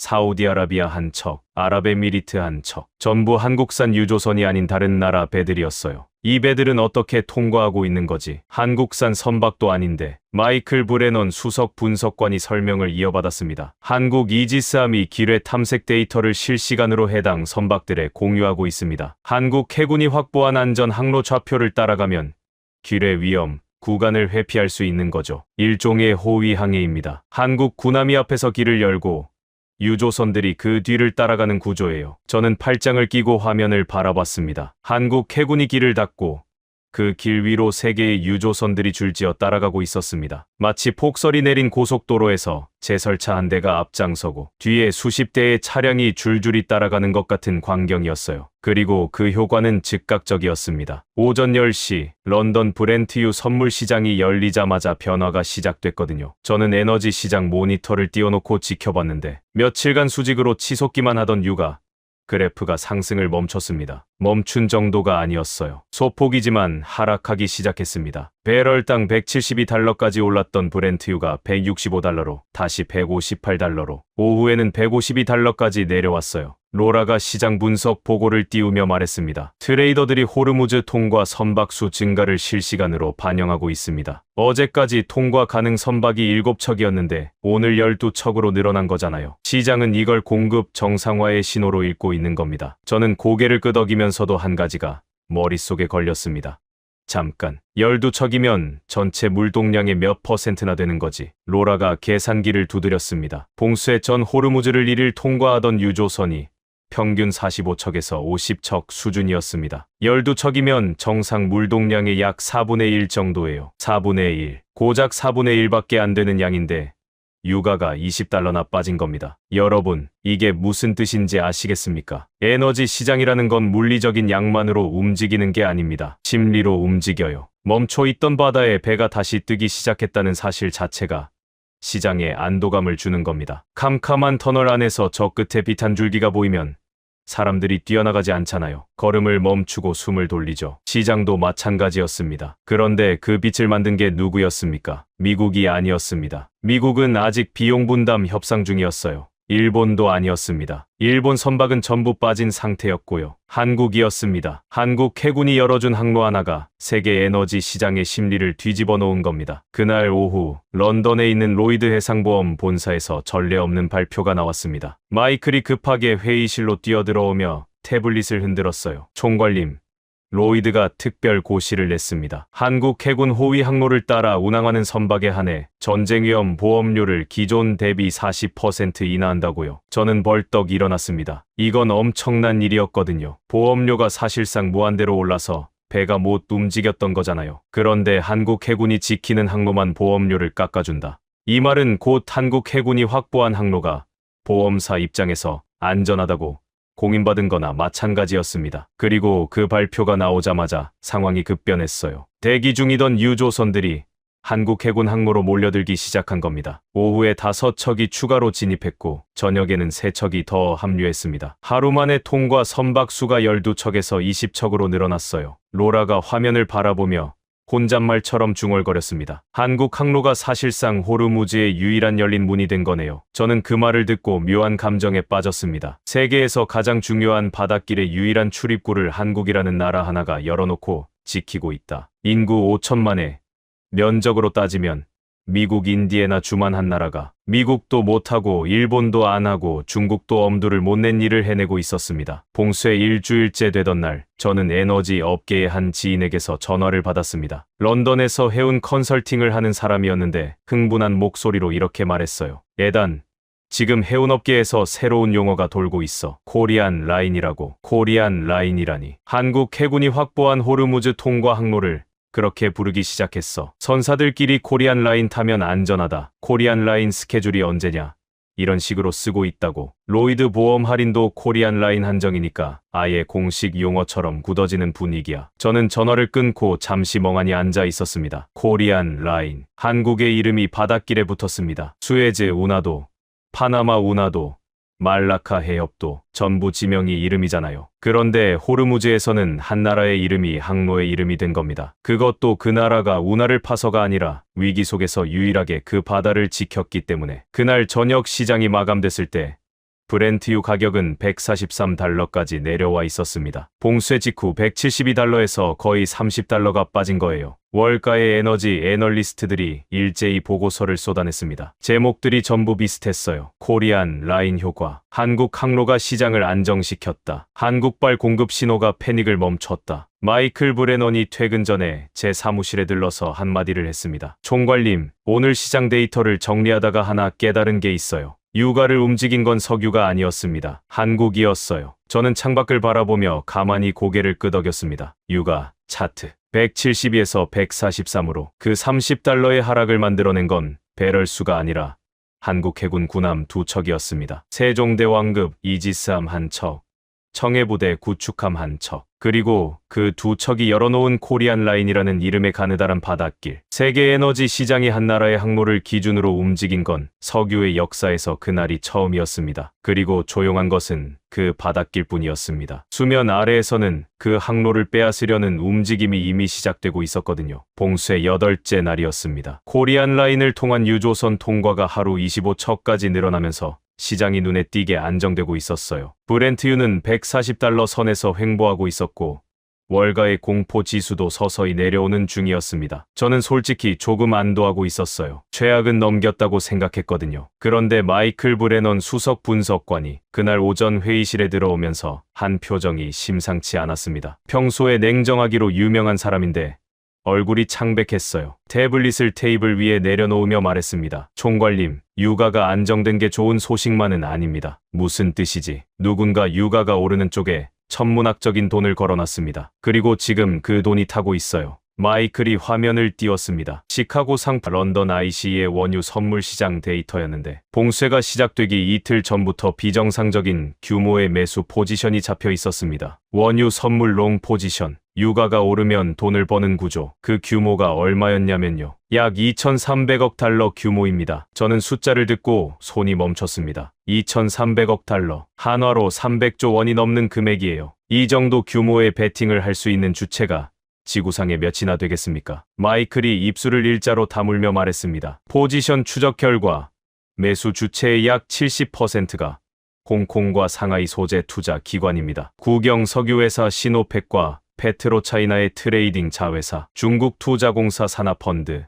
사우디아라비아 1척, 아랍에미리트 1척. 전부 한국산 유조선이 아닌 다른 나라 배들이었어요. 이 배들은 어떻게 통과하고 있는 거지? 한국산 선박도 아닌데. 마이클 브레넌 수석 분석관이 설명을 이어받았습니다. 한국 이지스함이 기뢰 탐색 데이터를 실시간으로 해당 선박들에 공유하고 있습니다. 한국 해군이 확보한 안전 항로 좌표를 따라가면 기뢰 위험 구간을 회피할 수 있는 거죠. 일종의 호위 항해입니다. 한국 군함이 앞에서 길을 열고 유조선들이 그 뒤를 따라가는 구조예요. 저는 팔짱을 끼고 화면을 바라봤습니다. 한국 해군이 길을 닫고 그 길 위로 3개의 유조선들이 줄지어 따라가고 있었습니다. 마치 폭설이 내린 고속도로에서 제설차 한 대가 앞장서고 뒤에 수십 대의 차량이 줄줄이 따라가는 것 같은 광경이었어요. 그리고 그 효과는 즉각적이었습니다. 오전 10시 런던 브렌트유 선물 시장이 열리자마자 변화가 시작됐거든요. 저는 에너지 시장 모니터를 띄워놓고 지켜봤는데 며칠간 수직으로 치솟기만 하던 유가 그래프가 상승을 멈췄습니다. 멈춘 정도가 아니었어요. 소폭이지만 하락하기 시작했습니다. 배럴당 172달러까지 올랐던 브렌트유가 165달러로 다시 158달러로 오후에는 152달러까지 내려왔어요. 로라가 시장 분석 보고를 띄우며 말했습니다. 트레이더들이 호르무즈 통과 선박수 증가를 실시간으로 반영하고 있습니다. 어제까지 통과 가능 선박이 7척이었는데 오늘 12척으로 늘어난 거잖아요. 시장은 이걸 공급 정상화의 신호로 읽고 있는 겁니다. 저는 고개를 끄덕이면서도 한 가지가 머릿속에 걸렸습니다. 잠깐, 12척이면 전체 물동량의 몇 %나 되는 거지? 로라가 계산기를 두드렸습니다. 봉쇄 전 호르무즈를 1일 통과하던 유조선이 평균 45척에서 50척 수준이었습니다. 12척이면 정상 물동량의 약 4분의 1 정도예요. 4분의 1. 고작 4분의 1밖에 안 되는 양인데 유가가 20달러나 빠진 겁니다. 여러분, 이게 무슨 뜻인지 아시겠습니까? 에너지 시장이라는 건 물리적인 양만으로 움직이는 게 아닙니다. 심리로 움직여요. 멈춰있던 바다에 배가 다시 뜨기 시작했다는 사실 자체가 시장에 안도감을 주는 겁니다. 캄캄한 터널 안에서 저 끝에 빛 한 줄기가 보이면 사람들이 뛰어나가지 않잖아요. 걸음을 멈추고 숨을 돌리죠. 시장도 마찬가지였습니다. 그런데 그 빛을 만든 게 누구였습니까? 미국이 아니었습니다. 미국은 아직 비용 분담 협상 중이었어요. 일본도 아니었습니다. 일본 선박은 전부 빠진 상태였고요. 한국이었습니다. 한국 해군이 열어준 항로 하나가 세계 에너지 시장의 심리를 뒤집어 놓은 겁니다. 그날 오후 런던에 있는 로이드 해상보험 본사에서 전례 없는 발표가 나왔습니다. 마이클이 급하게 회의실로 뛰어들어오며 태블릿을 흔들었어요. 총괄님, 로이드가 특별 고시를 냈습니다. 한국 해군 호위 항로를 따라 운항하는 선박에 한해 전쟁 위험 보험료를 기존 대비 40% 인하한다고요. 저는 벌떡 일어났습니다. 이건 엄청난 일이었거든요. 보험료가 사실상 무한대로 올라서 배가 못 움직였던 거잖아요. 그런데 한국 해군이 지키는 항로만 보험료를 깎아준다. 이 말은 곧 한국 해군이 확보한 항로가 보험사 입장에서 안전하다고 공인받은 거나 마찬가지였습니다. 그리고 그 발표가 나오자마자 상황이 급변했어요. 대기 중이던 유조선들이 한국 해군 항로로 몰려들기 시작한 겁니다. 오후에 5척이 추가로 진입했고 저녁에는 3척이 더 합류했습니다. 하루 만에 통과 선박 수가 12척에서 20척으로 늘어났어요. 로라가 화면을 바라보며 혼잣말처럼 중얼거렸습니다. 한국 항로가 사실상 호르무즈의 유일한 열린 문이 된 거네요. 저는 그 말을 듣고 묘한 감정에 빠졌습니다. 세계에서 가장 중요한 바닷길의 유일한 출입구를 한국이라는 나라 하나가 열어놓고 지키고 있다. 인구 5천만에 면적으로 따지면 미국 인디애나 주만 한 나라가 미국도 못하고 일본도 안 하고 중국도 엄두를 못 낸 일을 해내고 있었습니다. 봉쇄 일주일째 되던 날 저는 에너지 업계의 한 지인에게서 전화를 받았습니다. 런던에서 해운 컨설팅을 하는 사람이었는데 흥분한 목소리로 이렇게 말했어요. 에단, 지금 해운업계에서 새로운 용어가 돌고 있어. 코리안 라인이라고. 코리안 라인이라니. 한국 해군이 확보한 호르무즈 통과 항로를 그렇게 부르기 시작했어. 선사들끼리 코리안 라인 타면 안전하다. 코리안 라인 스케줄이 언제냐. 이런 식으로 쓰고 있다고. 로이드 보험 할인도 코리안 라인 한정이니까 아예 공식 용어처럼 굳어지는 분위기야. 저는 전화를 끊고 잠시 멍하니 앉아 있었습니다. 코리안 라인. 한국의 이름이 바닷길에 붙었습니다. 수에즈 운하도, 파나마 운하도, 말라카 해협도 전부 지명이 이름이잖아요. 그런데 호르무즈에서는 한 나라의 이름이 항로의 이름이 된 겁니다. 그것도 그 나라가 운하를 파서가 아니라 위기 속에서 유일하게 그 바다를 지켰기 때문에 그날 저녁 시장이 마감됐을 때 브렌트유 가격은 143달러까지 내려와 있었습니다. 봉쇄 직후 172달러에서 거의 30달러가 빠진 거예요. 월가의 에너지 애널리스트들이 일제히 보고서를 쏟아냈습니다. 제목들이 전부 비슷했어요. 코리안 라인 효과. 한국 항로가 시장을 안정시켰다. 한국발 공급 신호가 패닉을 멈췄다. 마이클 브레넌이 퇴근 전에 제 사무실에 들러서 한마디를 했습니다. 총괄님, 오늘 시장 데이터를 정리하다가 하나 깨달은 게 있어요. 유가를 움직인 건 석유가 아니었습니다. 한국이었어요. 저는 창밖을 바라보며 가만히 고개를 끄덕였습니다. 유가 차트 172에서 143으로 그 30달러의 하락을 만들어낸 건 배럴수가 아니라 한국 해군 군함 2척이었습니다. 세종대왕급 이지스함 1척, 청해부대 구축함 1척, 그리고 그 2척이 열어놓은 코리안 라인이라는 이름의 가느다란 바닷길. 세계 에너지 시장이 한 나라의 항로를 기준으로 움직인 건 석유의 역사에서 그날이 처음이었습니다. 그리고 조용한 것은 그 바닷길 뿐이었습니다. 수면 아래에서는 그 항로를 빼앗으려는 움직임이 이미 시작되고 있었거든요. 봉쇄 8째 날이었습니다. 코리안 라인을 통한 유조선 통과가 하루 25척까지 늘어나면서 시장이 눈에 띄게 안정되고 있었어요. 브렌트유는 140달러 선에서 횡보하고 있었고 월가의 공포 지수도 서서히 내려오는 중이었습니다. 저는 솔직히 조금 안도하고 있었어요. 최악은 넘겼다고 생각했거든요. 그런데 마이클 브레넌 수석 분석관이 그날 오전 회의실에 들어오면서 한 표정이 심상치 않았습니다. 평소에 냉정하기로 유명한 사람인데 얼굴이 창백했어요. 태블릿을 테이블 위에 내려놓으며 말했습니다. 총괄님, 유가가 안정된 게 좋은 소식만은 아닙니다. 무슨 뜻이지? 누군가 유가가 오르는 쪽에 천문학적인 돈을 걸어놨습니다. 그리고 지금 그 돈이 타고 있어요. 마이클이 화면을 띄웠습니다. 시카고 상파 런던 IC의 원유 선물 시장 데이터였는데 봉쇄가 시작되기 이틀 전부터 비정상적인 규모의 매수 포지션이 잡혀 있었습니다. 원유 선물 롱 포지션. 유가가 오르면 돈을 버는 구조. 그 규모가 얼마였냐면요. 약 2,300억 달러 규모입니다. 저는 숫자를 듣고 손이 멈췄습니다. 2,300억 달러. 한화로 300조 원이 넘는 금액이에요. 이 정도 규모의 베팅을 할 수 있는 주체가 지구상에 몇이나 되겠습니까? 마이클이 입술을 일자로 다물며 말했습니다. 포지션 추적 결과 매수 주체의 약 70%가 홍콩과 상하이 소재 투자 기관입니다. 국영 석유회사 시노펙과 페트로차이나의 트레이딩 자회사, 중국 투자공사 산하펀드,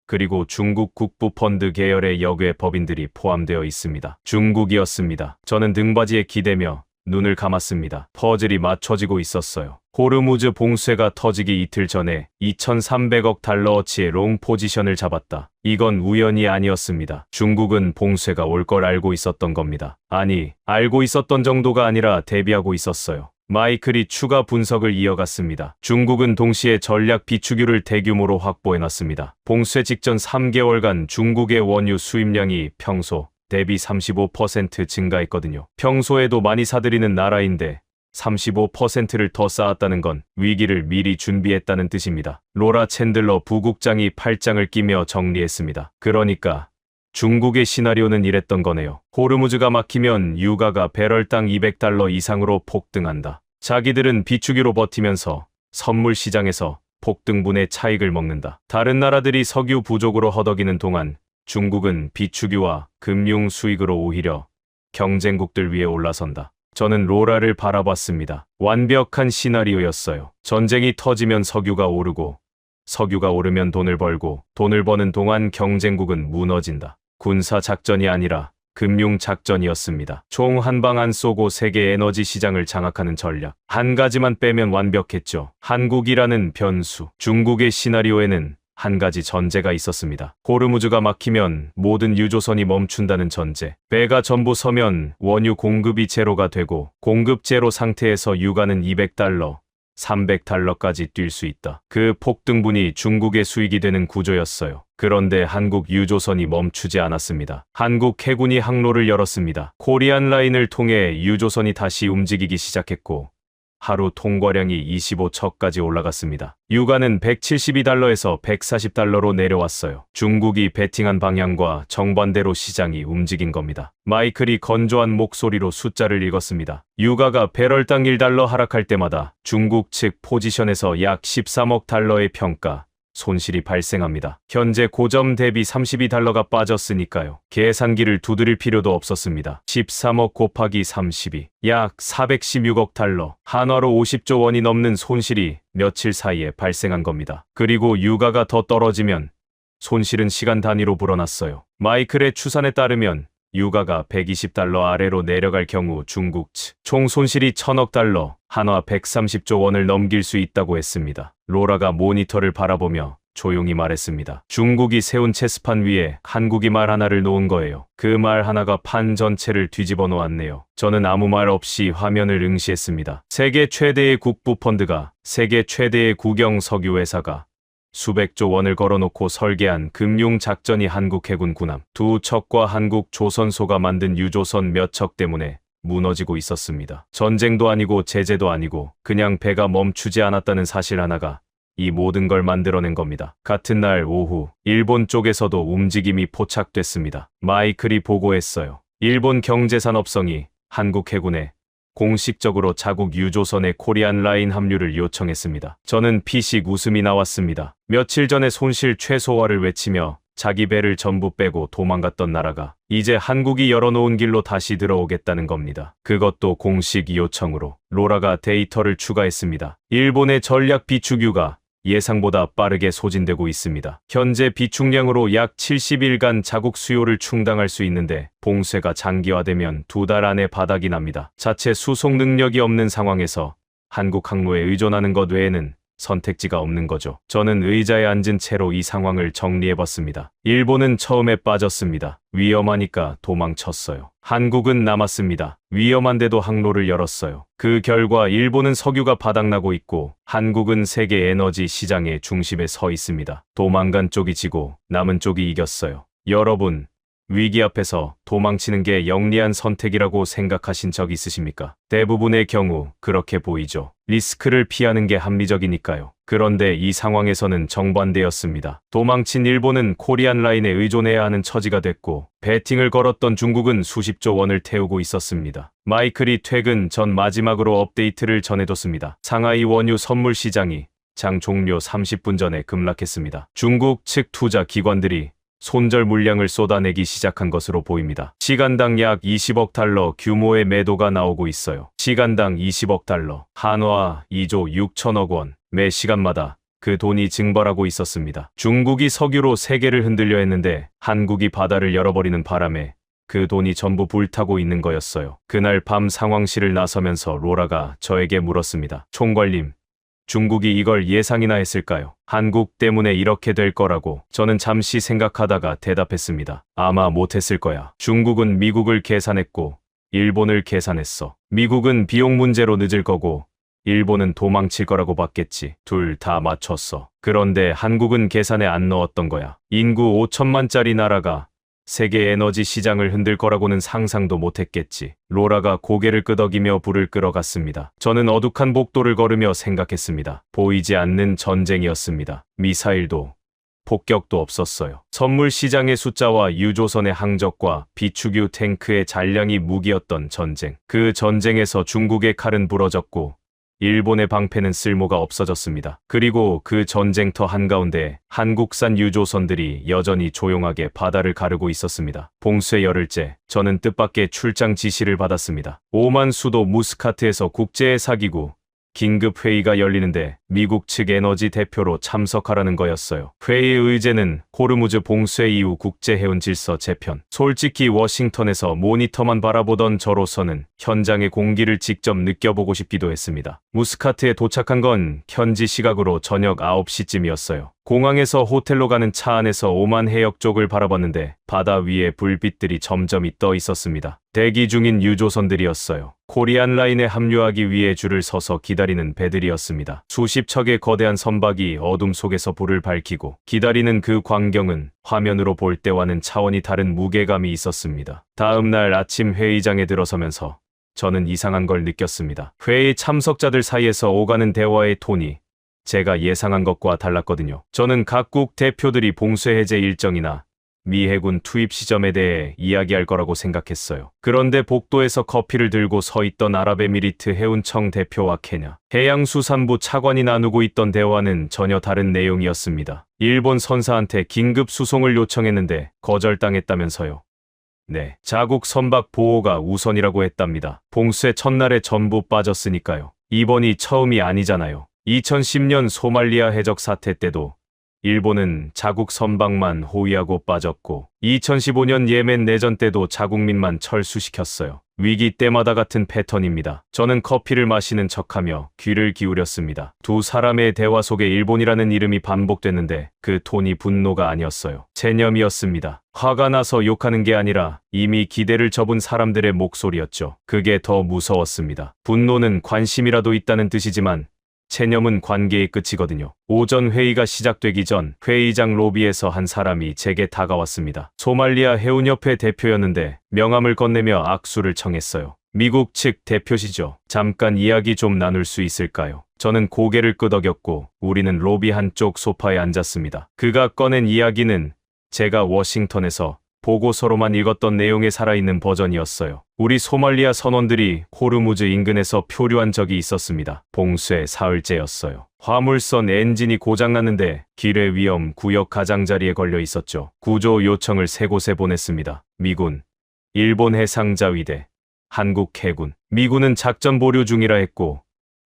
그리고 중국 국부펀드 계열의 여괴 법인들이 포함되어 있습니다. 중국이었습니다. 저는 등받이에 기대며 눈을 감았습니다. 퍼즐이 맞춰지고 있었어요. 호르무즈 봉쇄가 터지기 이틀 전에 2,300억 달러어치의 롱 포지션을 잡았다. 이건 우연이 아니었습니다. 중국은 봉쇄가 올 걸 알고 있었던 겁니다. 아니, 알고 있었던 정도가 아니라 대비하고 있었어요. 마이클이 추가 분석을 이어갔습니다. 중국은 동시에 전략 비축유를 대규모로 확보해놨습니다. 봉쇄 직전 3개월간 중국의 원유 수입량이 평소 대비 35% 증가했거든요. 평소에도 많이 사들이는 나라인데 35%를 더 쌓았다는 건 위기를 미리 준비했다는 뜻입니다. 로라 챈들러 부국장이 팔짱을 끼며 정리했습니다. 그러니까 중국의 시나리오는 이랬던 거네요. 호르무즈가 막히면 유가가 배럴당 200달러 이상으로 폭등한다. 자기들은 비축유로 버티면서 선물 시장에서 폭등분의 차익을 먹는다. 다른 나라들이 석유 부족으로 허덕이는 동안 중국은 비축유와 금융 수익으로 오히려 경쟁국들 위에 올라선다. 저는 로라를 바라봤습니다. 완벽한 시나리오였어요. 전쟁이 터지면 석유가 오르고 석유가 오르면 돈을 벌고 돈을 버는 동안 경쟁국은 무너진다. 군사 작전이 아니라 금융 작전이었습니다. 총 한 방 안 쏘고 세계 에너지 시장을 장악하는 전략. 한 가지만 빼면 완벽했죠. 한국이라는 변수. 중국의 시나리오에는 한 가지 전제가 있었습니다. 호르무즈가 막히면 모든 유조선이 멈춘다는 전제. 배가 전부 서면 원유 공급이 제로가 되고 공급 제로 상태에서 유가는 200달러, 300달러까지 뛸 수 있다. 그 폭등분이 중국의 수익이 되는 구조였어요. 그런데 한국 유조선이 멈추지 않았습니다. 한국 해군이 항로를 열었습니다. 코리안 라인을 통해 유조선이 다시 움직이기 시작했고 하루 통과량이 25척까지 올라갔습니다. 유가는 172달러에서 140달러로 내려왔어요. 중국이 베팅한 방향과 정반대로 시장이 움직인 겁니다. 마이클이 건조한 목소리로 숫자를 읽었습니다. 유가가 배럴당 1달러 하락할 때마다 중국 측 포지션에서 약 13억 달러의 평가 손실이 발생합니다. 현재 고점 대비 32달러가 빠졌으니까요. 계산기를 두드릴 필요도 없었습니다. 13억 곱하기 32, 약 416억 달러, 한화로 50조 원이 넘는 손실이 며칠 사이에 발생한 겁니다. 그리고 유가가 더 떨어지면 손실은 시간 단위로 불어났어요. 마이클의 추산에 따르면 유가가 120달러 아래로 내려갈 경우 중국 측 총 손실이 1000억 달러, 한화 130조 원을 넘길 수 있다고 했습니다. 로라가 모니터를 바라보며 조용히 말했습니다. 중국이 세운 체스판 위에 한국이 말 하나를 놓은 거예요. 그 말 하나가 판 전체를 뒤집어 놓았네요. 저는 아무 말 없이 화면을 응시했습니다. 세계 최대의 국부 펀드가, 세계 최대의 국영 석유 회사가 수백조 원을 걸어놓고 설계한 금융작전이 한국 해군 군함 두 척과 한국 조선소가 만든 유조선 몇 척 때문에 무너지고 있었습니다. 전쟁도 아니고 제재도 아니고 그냥 배가 멈추지 않았다는 사실 하나가 이 모든 걸 만들어낸 겁니다. 같은 날 오후 일본 쪽에서도 움직임이 포착됐습니다. 마이클이 보고했어요. 일본 경제산업성이 한국 해군에 공식적으로 자국 유조선의 코리안 라인 합류를 요청했습니다. 저는 피식 웃음이 나왔습니다. 며칠 전에 손실 최소화를 외치며 자기 배를 전부 빼고 도망갔던 나라가 이제 한국이 열어놓은 길로 다시 들어오겠다는 겁니다. 그것도 공식 요청으로. 로라가 데이터를 추가했습니다. 일본의 전략 비축유가 예상보다 빠르게 소진되고 있습니다. 현재 비축량으로 약 70일간 자국 수요를 충당할 수 있는데 봉쇄가 장기화되면 2달 안에 바닥이 납니다. 자체 수송 능력이 없는 상황에서 한국 항로에 의존하는 것 외에는 선택지가 없는 거죠. 저는 의자에 앉은 채로 이 상황을 정리해봤습니다. 일본은 처음에 빠졌습니다. 위험하니까 도망쳤어요. 한국은 남았습니다. 위험한데도 항로를 열었어요. 그 결과 일본은 석유가 바닥나고 있고 한국은 세계 에너지 시장의 중심에 서 있습니다. 도망간 쪽이 지고 남은 쪽이 이겼어요. 여러분, 위기 앞에서 도망치는 게 영리한 선택이라고 생각하신 적 있으십니까? 대부분의 경우 그렇게 보이죠. 리스크를 피하는 게 합리적이니까요. 그런데 이 상황에서는 정반대였습니다. 도망친 일본은 코리안 라인에 의존해야 하는 처지가 됐고 배팅을 걸었던 중국은 수십조 원을 태우고 있었습니다. 마이클이 퇴근 전 마지막으로 업데이트를 전해줬습니다. 상하이 원유 선물 시장이 장 종료 30분 전에 급락했습니다. 중국 측 투자 기관들이 손절 물량을 쏟아내기 시작한 것으로 보입니다. 시간당 약 20억 달러 규모의 매도가 나오고 있어요. 시간당 20억 달러, 한화 2조 6천억 원, 매 시간마다 그 돈이 증발하고 있었습니다. 중국이 석유로 세계를 흔들려 했는데 한국이 바다를 열어버리는 바람에 그 돈이 전부 불타고 있는 거였어요. 그날 밤 상황실을 나서면서 로라가 저에게 물었습니다. 총괄님, 중국이 이걸 예상이나 했을까요? 한국 때문에 이렇게 될 거라고. 저는 잠시 생각하다가 대답했습니다. 아마 못했을 거야. 중국은 미국을 계산했고 일본을 계산했어. 미국은 비용 문제로 늦을 거고 일본은 도망칠 거라고 봤겠지. 둘 다 맞췄어. 그런데 한국은 계산에 안 넣었던 거야. 인구 5천만짜리 나라가 세계 에너지 시장을 흔들 거라고는 상상도 못했겠지. 로라가 고개를 끄덕이며 불을 끌어갔습니다. 저는 어둑한 복도를 걸으며 생각했습니다. 보이지 않는 전쟁이었습니다. 미사일도 폭격도 없었어요. 선물 시장의 숫자와 유조선의 항적과 비축유 탱크의 잔량이 무기였던 전쟁. 그 전쟁에서 중국의 칼은 부러졌고 일본의 방패는 쓸모가 없어졌습니다. 그리고 그 전쟁터 한가운데 한국산 유조선들이 여전히 조용하게 바다를 가르고 있었습니다. 봉쇄 열흘째, 저는 뜻밖의 출장 지시를 받았습니다. 오만 수도 무스카트에서 국제 사기구 긴급 회의가 열리는데 미국 측 에너지 대표로 참석하라는 거였어요. 회의의 의제는 호르무즈 봉쇄 이후 국제 해운 질서 재편. 솔직히 워싱턴에서 모니터만 바라보던 저로서는 현장의 공기를 직접 느껴보고 싶기도 했습니다. 무스카트에 도착한 건 현지 시각으로 저녁 9시쯤이었어요. 공항에서 호텔로 가는 차 안에서 오만 해역 쪽을 바라봤는데 바다 위에 불빛들이 점점이 떠 있었습니다. 대기 중인 유조선들이었어요. 코리안 라인에 합류하기 위해 줄을 서서 기다리는 배들이었습니다. 수십 척의 거대한 선박이 어둠 속에서 불을 밝히고 기다리는 그 광경은 화면으로 볼 때와는 차원이 다른 무게감이 있었습니다. 다음 날 아침 회의장에 들어서면서 저는 이상한 걸 느꼈습니다. 회의 참석자들 사이에서 오가는 대화의 톤이 제가 예상한 것과 달랐거든요. 저는 각국 대표들이 봉쇄 해제 일정이나 미 해군 투입 시점에 대해 이야기할 거라고 생각했어요. 그런데 복도에서 커피를 들고 서 있던 아랍에미리트 해운청 대표와 케냐 해양수산부 차관이 나누고 있던 대화는 전혀 다른 내용이었습니다. 일본 선사한테 긴급 수송을 요청했는데 거절당했다면서요. 네, 자국 선박 보호가 우선이라고 했답니다. 봉쇄 첫날에 전부 빠졌으니까요. 이번이 처음이 아니잖아요. 2010년 소말리아 해적 사태 때도 일본은 자국 선박만 호위하고 빠졌고 2015년 예멘 내전 때도 자국민만 철수시켰어요. 위기 때마다 같은 패턴입니다. 저는 커피를 마시는 척하며 귀를 기울였습니다. 두 사람의 대화 속에 일본이라는 이름이 반복됐는데 그 톤이 분노가 아니었어요. 체념이었습니다. 화가 나서 욕하는 게 아니라 이미 기대를 접은 사람들의 목소리였죠. 그게 더 무서웠습니다. 분노는 관심이라도 있다는 뜻이지만 체념은 관계의 끝이거든요. 오전 회의가 시작되기 전 회의장 로비에서 한 사람이 제게 다가왔습니다. 소말리아 해운협회 대표였는데 명함을 건네며 악수를 청했어요. 미국 측 대표시죠. 잠깐 이야기 좀 나눌 수 있을까요? 저는 고개를 끄덕였고 우리는 로비 한쪽 소파에 앉았습니다. 그가 꺼낸 이야기는 제가 워싱턴에서 보고서로만 읽었던 내용의 살아있는 버전이었어요. 우리 소말리아 선원들이 호르무즈 인근에서 표류한 적이 있었습니다. 봉쇄 사흘째였어요. 화물선 엔진이 고장났는데 기뢰 위험 구역 가장자리에 걸려 있었죠. 구조 요청을 세 곳에 보냈습니다. 미군, 일본 해상자위대, 한국 해군. 미군은 작전 보류 중이라 했고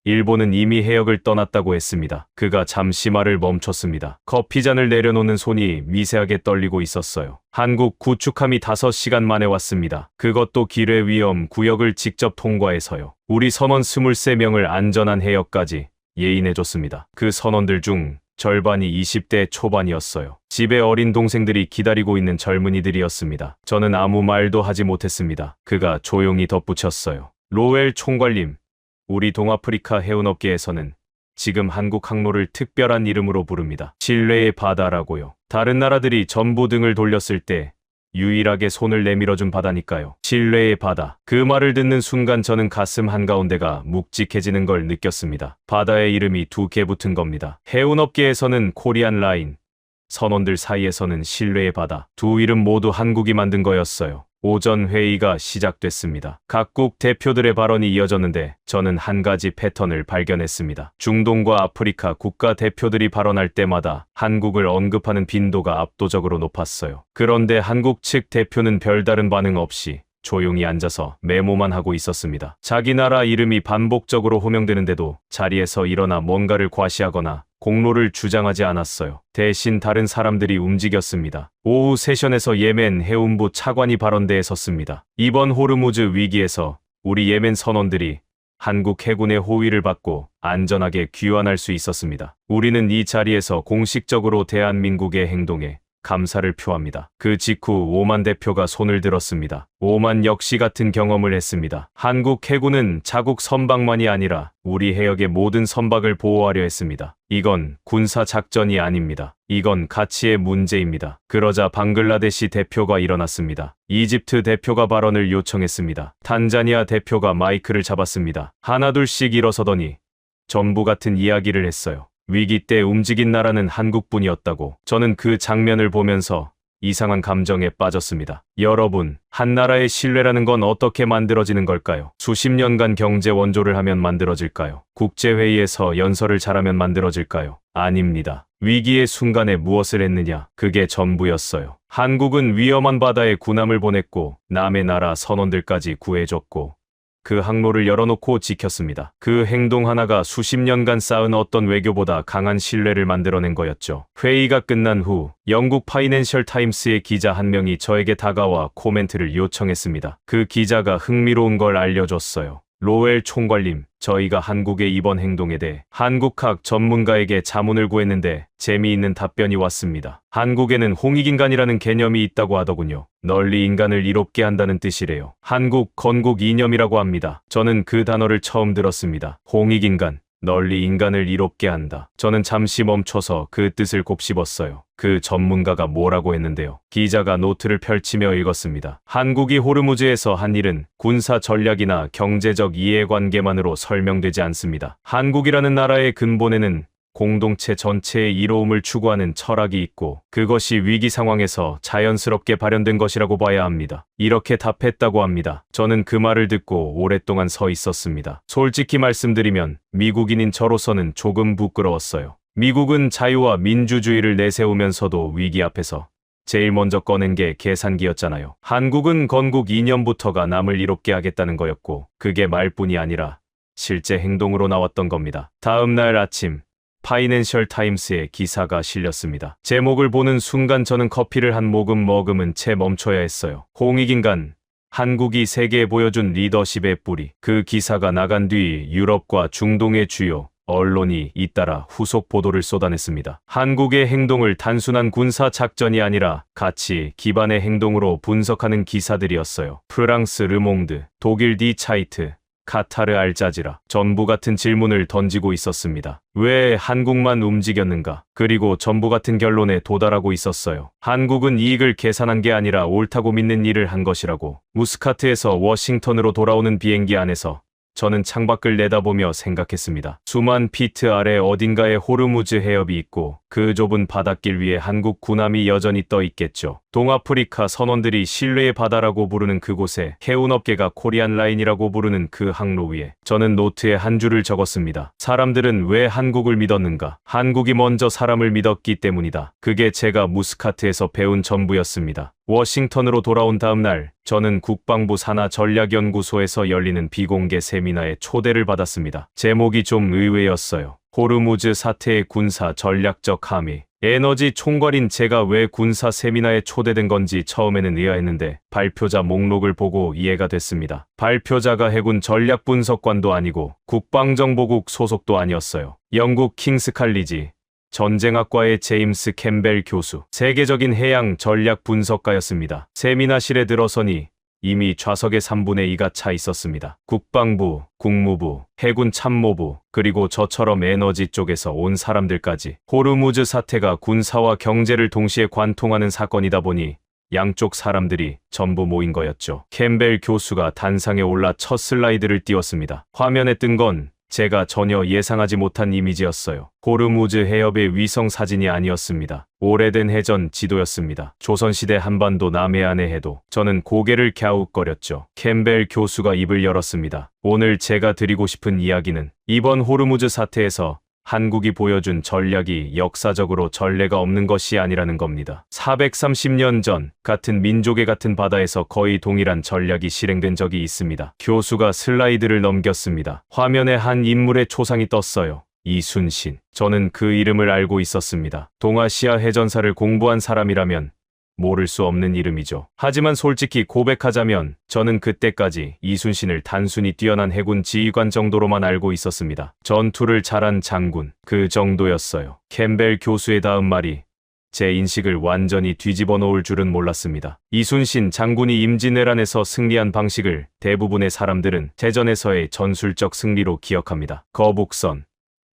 일본은 이미 해역을 떠났다고 했습니다. 그가 잠시 말을 멈췄습니다. 커피잔을 내려놓는 손이 미세하게 떨리고 있었어요. 한국 구축함이 5시간 만에 왔습니다. 그것도 기뢰 위험 구역을 직접 통과해서요. 우리 선원 23명을 안전한 해역까지 예인해줬습니다. 그 선원들 중 절반이 20대 초반이었어요. 집에 어린 동생들이 기다리고 있는 젊은이들이었습니다. 저는 아무 말도 하지 못했습니다. 그가 조용히 덧붙였어요. 로웰 총괄님, 우리 동아프리카 해운업계에서는 지금 한국 항로를 특별한 이름으로 부릅니다. 신뢰의 바다라고요. 다른 나라들이 전부 등을 돌렸을 때 유일하게 손을 내밀어준 바다니까요. 신뢰의 바다. 그 말을 듣는 순간 저는 가슴 한가운데가 묵직해지는 걸 느꼈습니다. 바다의 이름이 2개 붙은 겁니다. 해운업계에서는 코리안 라인, 선원들 사이에서는 신뢰의 바다. 두 이름 모두 한국이 만든 거였어요. 오전 회의가 시작됐습니다. 각국 대표들의 발언이 이어졌는데 저는 한 가지 패턴을 발견했습니다. 중동과 아프리카 국가 대표들이 발언할 때마다 한국을 언급하는 빈도가 압도적으로 높았어요. 그런데 한국 측 대표는 별다른 반응 없이 조용히 앉아서 메모만 하고 있었습니다. 자기 나라 이름이 반복적으로 호명되는데도 자리에서 일어나 뭔가를 과시하거나 공로를 주장하지 않았어요. 대신 다른 사람들이 움직였습니다. 오후 세션에서 예멘 해운부 차관이 발언대에 섰습니다. 이번 호르무즈 위기에서 우리 예멘 선원들이 한국 해군의 호위를 받고 안전하게 귀환할 수 있었습니다. 우리는 이 자리에서 공식적으로 대한민국의 행동에 감사를 표합니다. 그 직후 오만 대표가 손을 들었습니다. 오만 역시 같은 경험을 했습니다. 한국 해군은 자국 선박만이 아니라 우리 해역의 모든 선박을 보호하려 했습니다. 이건 군사 작전이 아닙니다. 이건 가치의 문제입니다. 그러자 방글라데시 대표가 일어났습니다. 이집트 대표가 발언을 요청했습니다. 탄자니아 대표가 마이크를 잡았습니다. 하나둘씩 일어서더니 전부 같은 이야기를 했어요. 위기 때 움직인 나라는 한국뿐이었다고. 저는 그 장면을 보면서 이상한 감정에 빠졌습니다. 여러분, 한 나라의 신뢰라는 건 어떻게 만들어지는 걸까요? 수십 년간 경제 원조를 하면 만들어질까요? 국제회의에서 연설을 잘하면 만들어질까요? 아닙니다. 위기의 순간에 무엇을 했느냐? 그게 전부였어요. 한국은 위험한 바다에 군함을 보냈고 남의 나라 선원들까지 구해줬고 그 항로를 열어놓고 지켰습니다. 그 행동 하나가 수십 년간 쌓은 어떤 외교보다 강한 신뢰를 만들어낸 거였죠. 회의가 끝난 후 영국 파이낸셜 타임스의 기자 한 명이 저에게 다가와 코멘트를 요청했습니다. 그 기자가 흥미로운 걸 알려줬어요. 로웰 총괄님, 저희가 한국의 이번 행동에 대해 한국학 전문가에게 자문을 구했는데 재미있는 답변이 왔습니다. 한국에는 홍익인간이라는 개념이 있다고 하더군요. 널리 인간을 이롭게 한다는 뜻이래요. 한국 건국 이념이라고 합니다. 저는 그 단어를 처음 들었습니다. 홍익인간, 널리 인간을 이롭게 한다. 저는 잠시 멈춰서 그 뜻을 곱씹었어요. 그 전문가가 뭐라고 했는데요. 기자가 노트를 펼치며 읽었습니다. 한국이 호르무즈에서 한 일은 군사 전략이나 경제적 이해관계만으로 설명되지 않습니다. 한국이라는 나라의 근본에는 공동체 전체의 이로움을 추구하는 철학이 있고 그것이 위기 상황에서 자연스럽게 발현된 것이라고 봐야 합니다. 이렇게 답했다고 합니다. 저는 그 말을 듣고 오랫동안 서 있었습니다. 솔직히 말씀드리면 미국인인 저로서는 조금 부끄러웠어요. 미국은 자유와 민주주의를 내세우면서도 위기 앞에서 제일 먼저 꺼낸 게 계산기였잖아요. 한국은 건국 2년부터가 남을 이롭게 하겠다는 거였고 그게 말뿐이 아니라 실제 행동으로 나왔던 겁니다. 다음 날 아침 파이낸셜 타임스에 기사가 실렸습니다. 제목을 보는 순간 저는 커피를 한 모금 머금은 채 멈춰야 했어요. 홍익인간, 한국이 세계에 보여준 리더십의 뿌리. 그 기사가 나간 뒤 유럽과 중동의 주요 언론이 잇따라 후속 보도를 쏟아냈습니다. 한국의 행동을 단순한 군사 작전이 아니라 가치 기반의 행동으로 분석하는 기사들이었어요. 프랑스 르몽드, 독일 디 차이트, 카타르 알자지라 전부 같은 질문을 던지고 있었습니다. 왜 한국만 움직였는가? 그리고 전부 같은 결론에 도달하고 있었어요. 한국은 이익을 계산한 게 아니라 옳다고 믿는 일을 한 것이라고. 무스카트에서 워싱턴으로 돌아오는 비행기 안에서 저는 창밖을 내다보며 생각했습니다. 수만 피트 아래 어딘가에 호르무즈 해협이 있고 그 좁은 바닷길 위에 한국 군함이 여전히 떠 있겠죠. 동아프리카 선원들이 신뢰의 바다라고 부르는 그곳에 해운업계가 코리안 라인이라고 부르는 그 항로 위에 저는 노트에 한 줄을 적었습니다. 사람들은 왜 한국을 믿었는가? 한국이 먼저 사람을 믿었기 때문이다. 그게 제가 무스카트에서 배운 전부였습니다. 워싱턴으로 돌아온 다음 날 저는 국방부 산하 전략연구소에서 열리는 비공개 세미나에 초대를 받았습니다. 제목이 좀 의외였어요. 호르무즈 사태의 군사 전략적 함의. 에너지 총괄인 제가 왜 군사 세미나에 초대된 건지 처음에는 의아했는데 발표자 목록을 보고 이해가 됐습니다. 발표자가 해군 전략분석관도 아니고 국방정보국 소속도 아니었어요. 영국 킹스 칼리지 전쟁학과의 제임스 캠벨 교수, 세계적인 해양 전략 분석가였습니다. 세미나실에 들어서니 이미 좌석의 3분의 2가 차 있었습니다. 국방부, 국무부, 해군 참모부, 그리고 저처럼 에너지 쪽에서 온 사람들까지. 호르무즈 사태가 군사와 경제를 동시에 관통하는 사건이다 보니 양쪽 사람들이 전부 모인 거였죠. 캠벨 교수가 단상에 올라 첫 슬라이드를 띄웠습니다. 화면에 뜬 건 제가 전혀 예상하지 못한 이미지였어요. 호르무즈 해협의 위성 사진이 아니었습니다. 오래된 해전 지도였습니다. 조선시대 한반도 남해안의 해도. 저는 고개를 갸웃거렸죠. 캠벨 교수가 입을 열었습니다. 오늘 제가 드리고 싶은 이야기는 이번 호르무즈 사태에서 한국이 보여준 전략이 역사적으로 전례가 없는 것이 아니라는 겁니다. 430년 전 같은 민족의 같은 바다에서 거의 동일한 전략이 실행된 적이 있습니다. 교수가 슬라이드를 넘겼습니다. 화면에 한 인물의 초상이 떴어요. 이순신. 저는 그 이름을 알고 있었습니다. 동아시아 해전사를 공부한 사람이라면 모를 수 없는 이름이죠. 하지만 솔직히 고백하자면 저는 그때까지 이순신을 단순히 뛰어난 해군 지휘관 정도로만 알고 있었습니다. 전투를 잘한 장군, 그 정도였어요. 캠벨 교수의 다음 말이 제 인식을 완전히 뒤집어 놓을 줄은 몰랐습니다. 이순신 장군이 임진왜란에서 승리한 방식을 대부분의 사람들은 대전에서의 전술적 승리로 기억합니다. 거북선,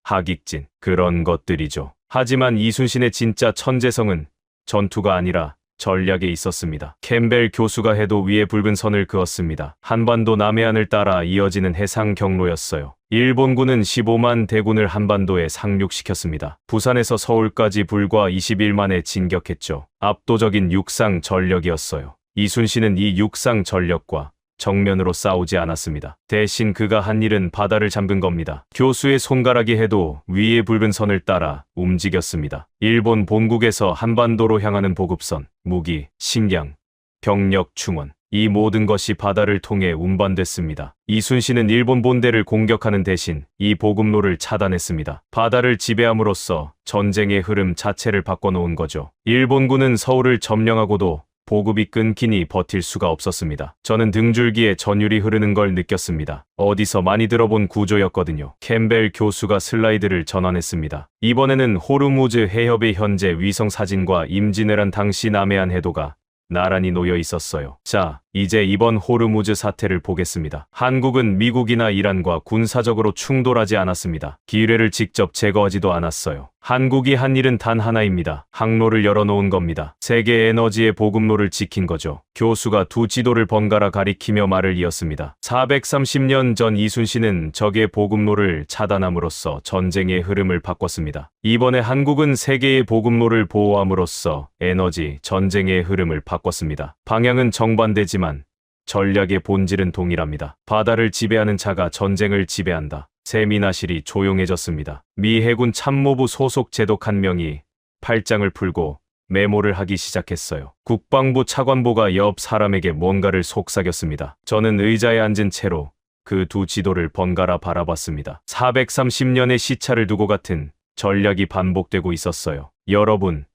하객진, 그런 것들이죠. 하지만 이순신의 진짜 천재성은 전투가 아니라 전략에 있었습니다. 캠벨 교수가 해도 위에 붉은 선을 그었습니다. 한반도 남해안을 따라 이어지는 해상 경로였어요. 일본군은 15만 대군을 한반도에 상륙시켰습니다. 부산에서 서울까지 불과 20일 만에 진격했죠. 압도적인 육상 전력이었어요. 이순신은 이 육상 전력과 정면으로 싸우지 않았습니다. 대신 그가 한 일은 바다를 잠근 겁니다. 교수의 손가락이 해도 위에 붉은 선을 따라 움직였습니다. 일본 본국에서 한반도로 향하는 보급선, 무기, 식량, 병력 충원, 이 모든 것이 바다를 통해 운반됐습니다. 이순신은 일본 본대를 공격하는 대신 이 보급로를 차단했습니다. 바다를 지배함으로써 전쟁의 흐름 자체를 바꿔놓은 거죠. 일본군은 서울을 점령하고도 보급이 끊기니 버틸 수가 없었습니다. 저는 등줄기에 전율이 흐르는 걸 느꼈습니다. 어디서 많이 들어본 구조였거든요. 캠벨 교수가 슬라이드를 전환했습니다. 이번에는 호르무즈 해협의 현재 위성 사진과 임진왜란 당시 남해안 해도가 나란히 놓여 있었어요. 자, 이제 이번 호르무즈 사태를 보겠습니다. 한국은 미국이나 이란과 군사적으로 충돌하지 않았습니다. 기뢰를 직접 제거하지도 않았어요. 한국이 한 일은 단 하나입니다. 항로를 열어놓은 겁니다. 세계 에너지의 보급로를 지킨 거죠. 교수가 두 지도를 번갈아 가리키며 말을 이었습니다. 430년 전 이순신은 적의 보급로를 차단함으로써 전쟁의 흐름을 바꿨습니다. 이번에 한국은 세계의 보급로를 보호함으로써 에너지 전쟁의 흐름을 바꿨습니다. 방향은 정반대지만 전략의 본질은 동일합니다. 바다를 지배하는 자가 전쟁을 지배한다. 세미나실이 조용해졌습니다. 미 해군 참모부 소속 제독 한 명이 팔짱을 풀고 메모를 하기 시작했어요. 국방부 차관보가 옆 사람에게 뭔가를 속삭였습니다. 저는 의자에 앉은 채로 그 두 지도를 번갈아 바라봤습니다. 430년의 시차를 두고 같은 전략이 반복되고 있었어요. 여러분,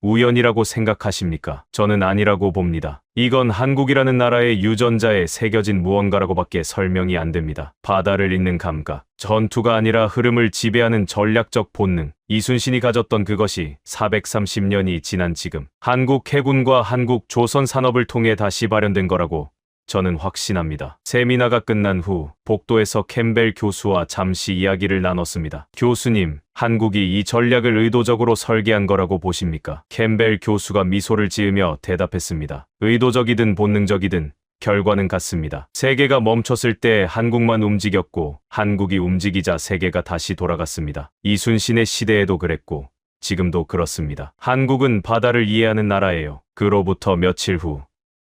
우연이라고 생각하십니까? 저는 아니라고 봅니다. 이건 한국이라는 나라의 유전자에 새겨진 무언가라고밖에 설명이 안 됩니다. 바다를 잇는 감각, 전투가 아니라 흐름을 지배하는 전략적 본능, 이순신이 가졌던 그것이 430년이 지난 지금 한국 해군과 한국 조선 산업을 통해 다시 발현된 거라고 저는 확신합니다. 세미나가 끝난 후 복도에서 캠벨 교수와 잠시 이야기를 나눴습니다. 교수님, 한국이 이 전략을 의도적으로 설계한 거라고 보십니까? 캠벨 교수가 미소를 지으며 대답했습니다. 의도적이든 본능적이든 결과는 같습니다. 세계가 멈췄을 때 한국만 움직였고 한국이 움직이자 세계가 다시 돌아갔습니다. 이순신의 시대에도 그랬고 지금도 그렇습니다. 한국은 바다를 이해하는 나라예요. 그로부터 며칠 후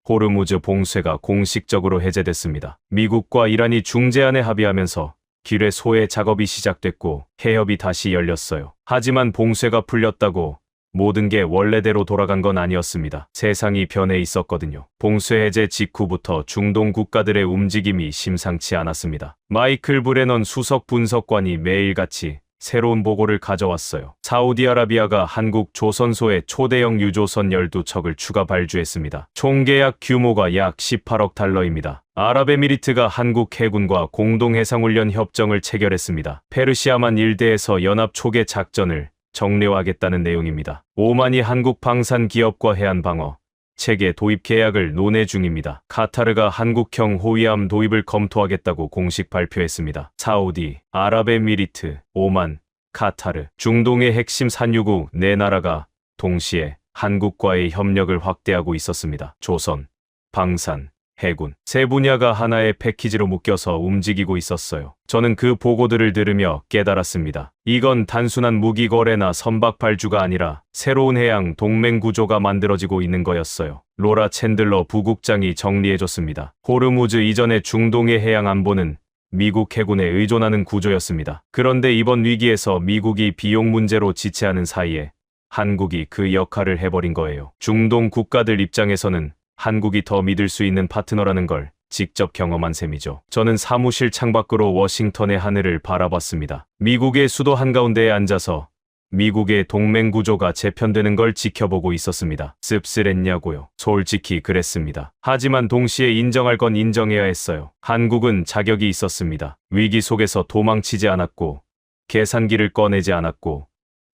호르무즈 봉쇄가 공식적으로 해제됐습니다. 미국과 이란이 중재안에 합의하면서 기뢰 소해 작업이 시작됐고 해협이 다시 열렸어요. 하지만 봉쇄가 풀렸다고 모든 게 원래대로 돌아간 건 아니었습니다. 세상이 변해 있었거든요. 봉쇄 해제 직후부터 중동 국가들의 움직임이 심상치 않았습니다. 마이클 브레넌 수석 분석관이 매일같이 새로운 보고를 가져왔어요. 사우디아라비아가 한국 조선소에 초대형 유조선 12척을 추가 발주했습니다. 총 계약 규모가 약 18억 달러입니다. 아랍에미리트가 한국 해군과 공동해상훈련 협정을 체결했습니다. 페르시아만 일대에서 연합 초계 작전을 정례화하겠다는 내용입니다. 오만이 한국 방산 기업과 해안방어 체계 도입 계약을 논의 중입니다. 카타르가 한국형 호위함 도입을 검토하겠다고 공식 발표했습니다. 사우디, 아랍에미리트, 오만, 카타르, 중동의 핵심 산유국 네 나라가 동시에 한국과의 협력을 확대하고 있었습니다. 조선, 방산, 해군, 세 분야가 하나의 패키지로 묶여서 움직이고 있었어요. 저는 그 보고들을 들으며 깨달았습니다. 이건 단순한 무기 거래나 선박 발주가 아니라 새로운 해양 동맹 구조가 만들어지고 있는 거였어요. 로라 챈들러 부국장이 정리해줬습니다. 호르무즈 이전의 중동의 해양 안보는 미국 해군에 의존하는 구조였습니다. 그런데 이번 위기에서 미국이 비용 문제로 지체하는 사이에 한국이 그 역할을 해버린 거예요. 중동 국가들 입장에서는 한국이 더 믿을 수 있는 파트너라는 걸 직접 경험한 셈이죠. 저는 사무실 창밖으로 워싱턴의 하늘을 바라봤습니다. 미국의 수도 한가운데에 앉아서 미국의 동맹 구조가 재편되는 걸 지켜보고 있었습니다. 씁쓸했냐고요? 솔직히 그랬습니다. 하지만 동시에 인정할 건 인정해야 했어요. 한국은 자격이 있었습니다. 위기 속에서 도망치지 않았고 계산기를 꺼내지 않았고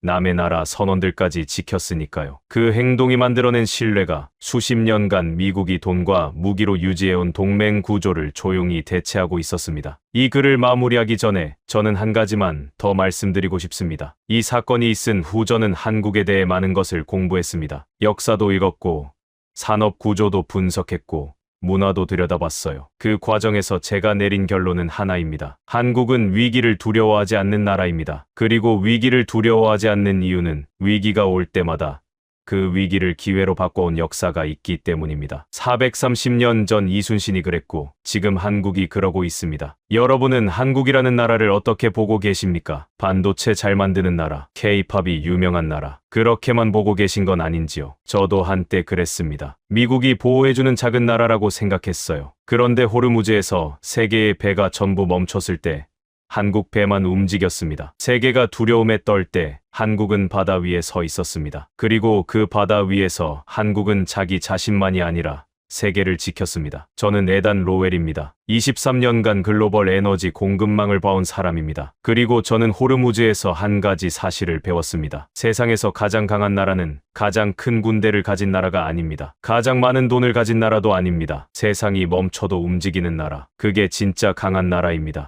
남의 나라 선원들까지 지켰으니까요. 그 행동이 만들어낸 신뢰가 수십 년간 미국이 돈과 무기로 유지해온 동맹 구조를 조용히 대체하고 있었습니다. 이 글을 마무리하기 전에 저는 한 가지만 더 말씀드리고 싶습니다. 이 사건이 있은 후 저는 한국에 대해 많은 것을 공부했습니다. 역사도 읽었고 산업 구조도 분석했고 문화도 들여다봤어요. 그 과정에서 제가 내린 결론은 하나입니다. 한국은 위기를 두려워하지 않는 나라입니다. 그리고 위기를 두려워하지 않는 이유는 위기가 올 때마다 그 위기를 기회로 바꿔온 역사가 있기 때문입니다. 430년 전 이순신이 그랬고 지금 한국이 그러고 있습니다. 여러분은 한국이라는 나라를 어떻게 보고 계십니까? 반도체 잘 만드는 나라, K-팝이 유명한 나라, 그렇게만 보고 계신 건 아닌지요? 저도 한때 그랬습니다. 미국이 보호해주는 작은 나라라고 생각했어요. 그런데 호르무즈에서 세계의 배가 전부 멈췄을 때 한국 배만 움직였습니다. 세계가 두려움에 떨 때 한국은 바다 위에 서 있었습니다. 그리고 그 바다 위에서 한국은 자기 자신만이 아니라 세계를 지켰습니다. 저는 에단 로웰입니다. 23년간 글로벌 에너지 공급망을 봐온 사람입니다. 그리고 저는 호르무즈에서 한 가지 사실을 배웠습니다. 세상에서 가장 강한 나라는 가장 큰 군대를 가진 나라가 아닙니다. 가장 많은 돈을 가진 나라도 아닙니다. 세상이 멈춰도 움직이는 나라. 그게 진짜 강한 나라입니다.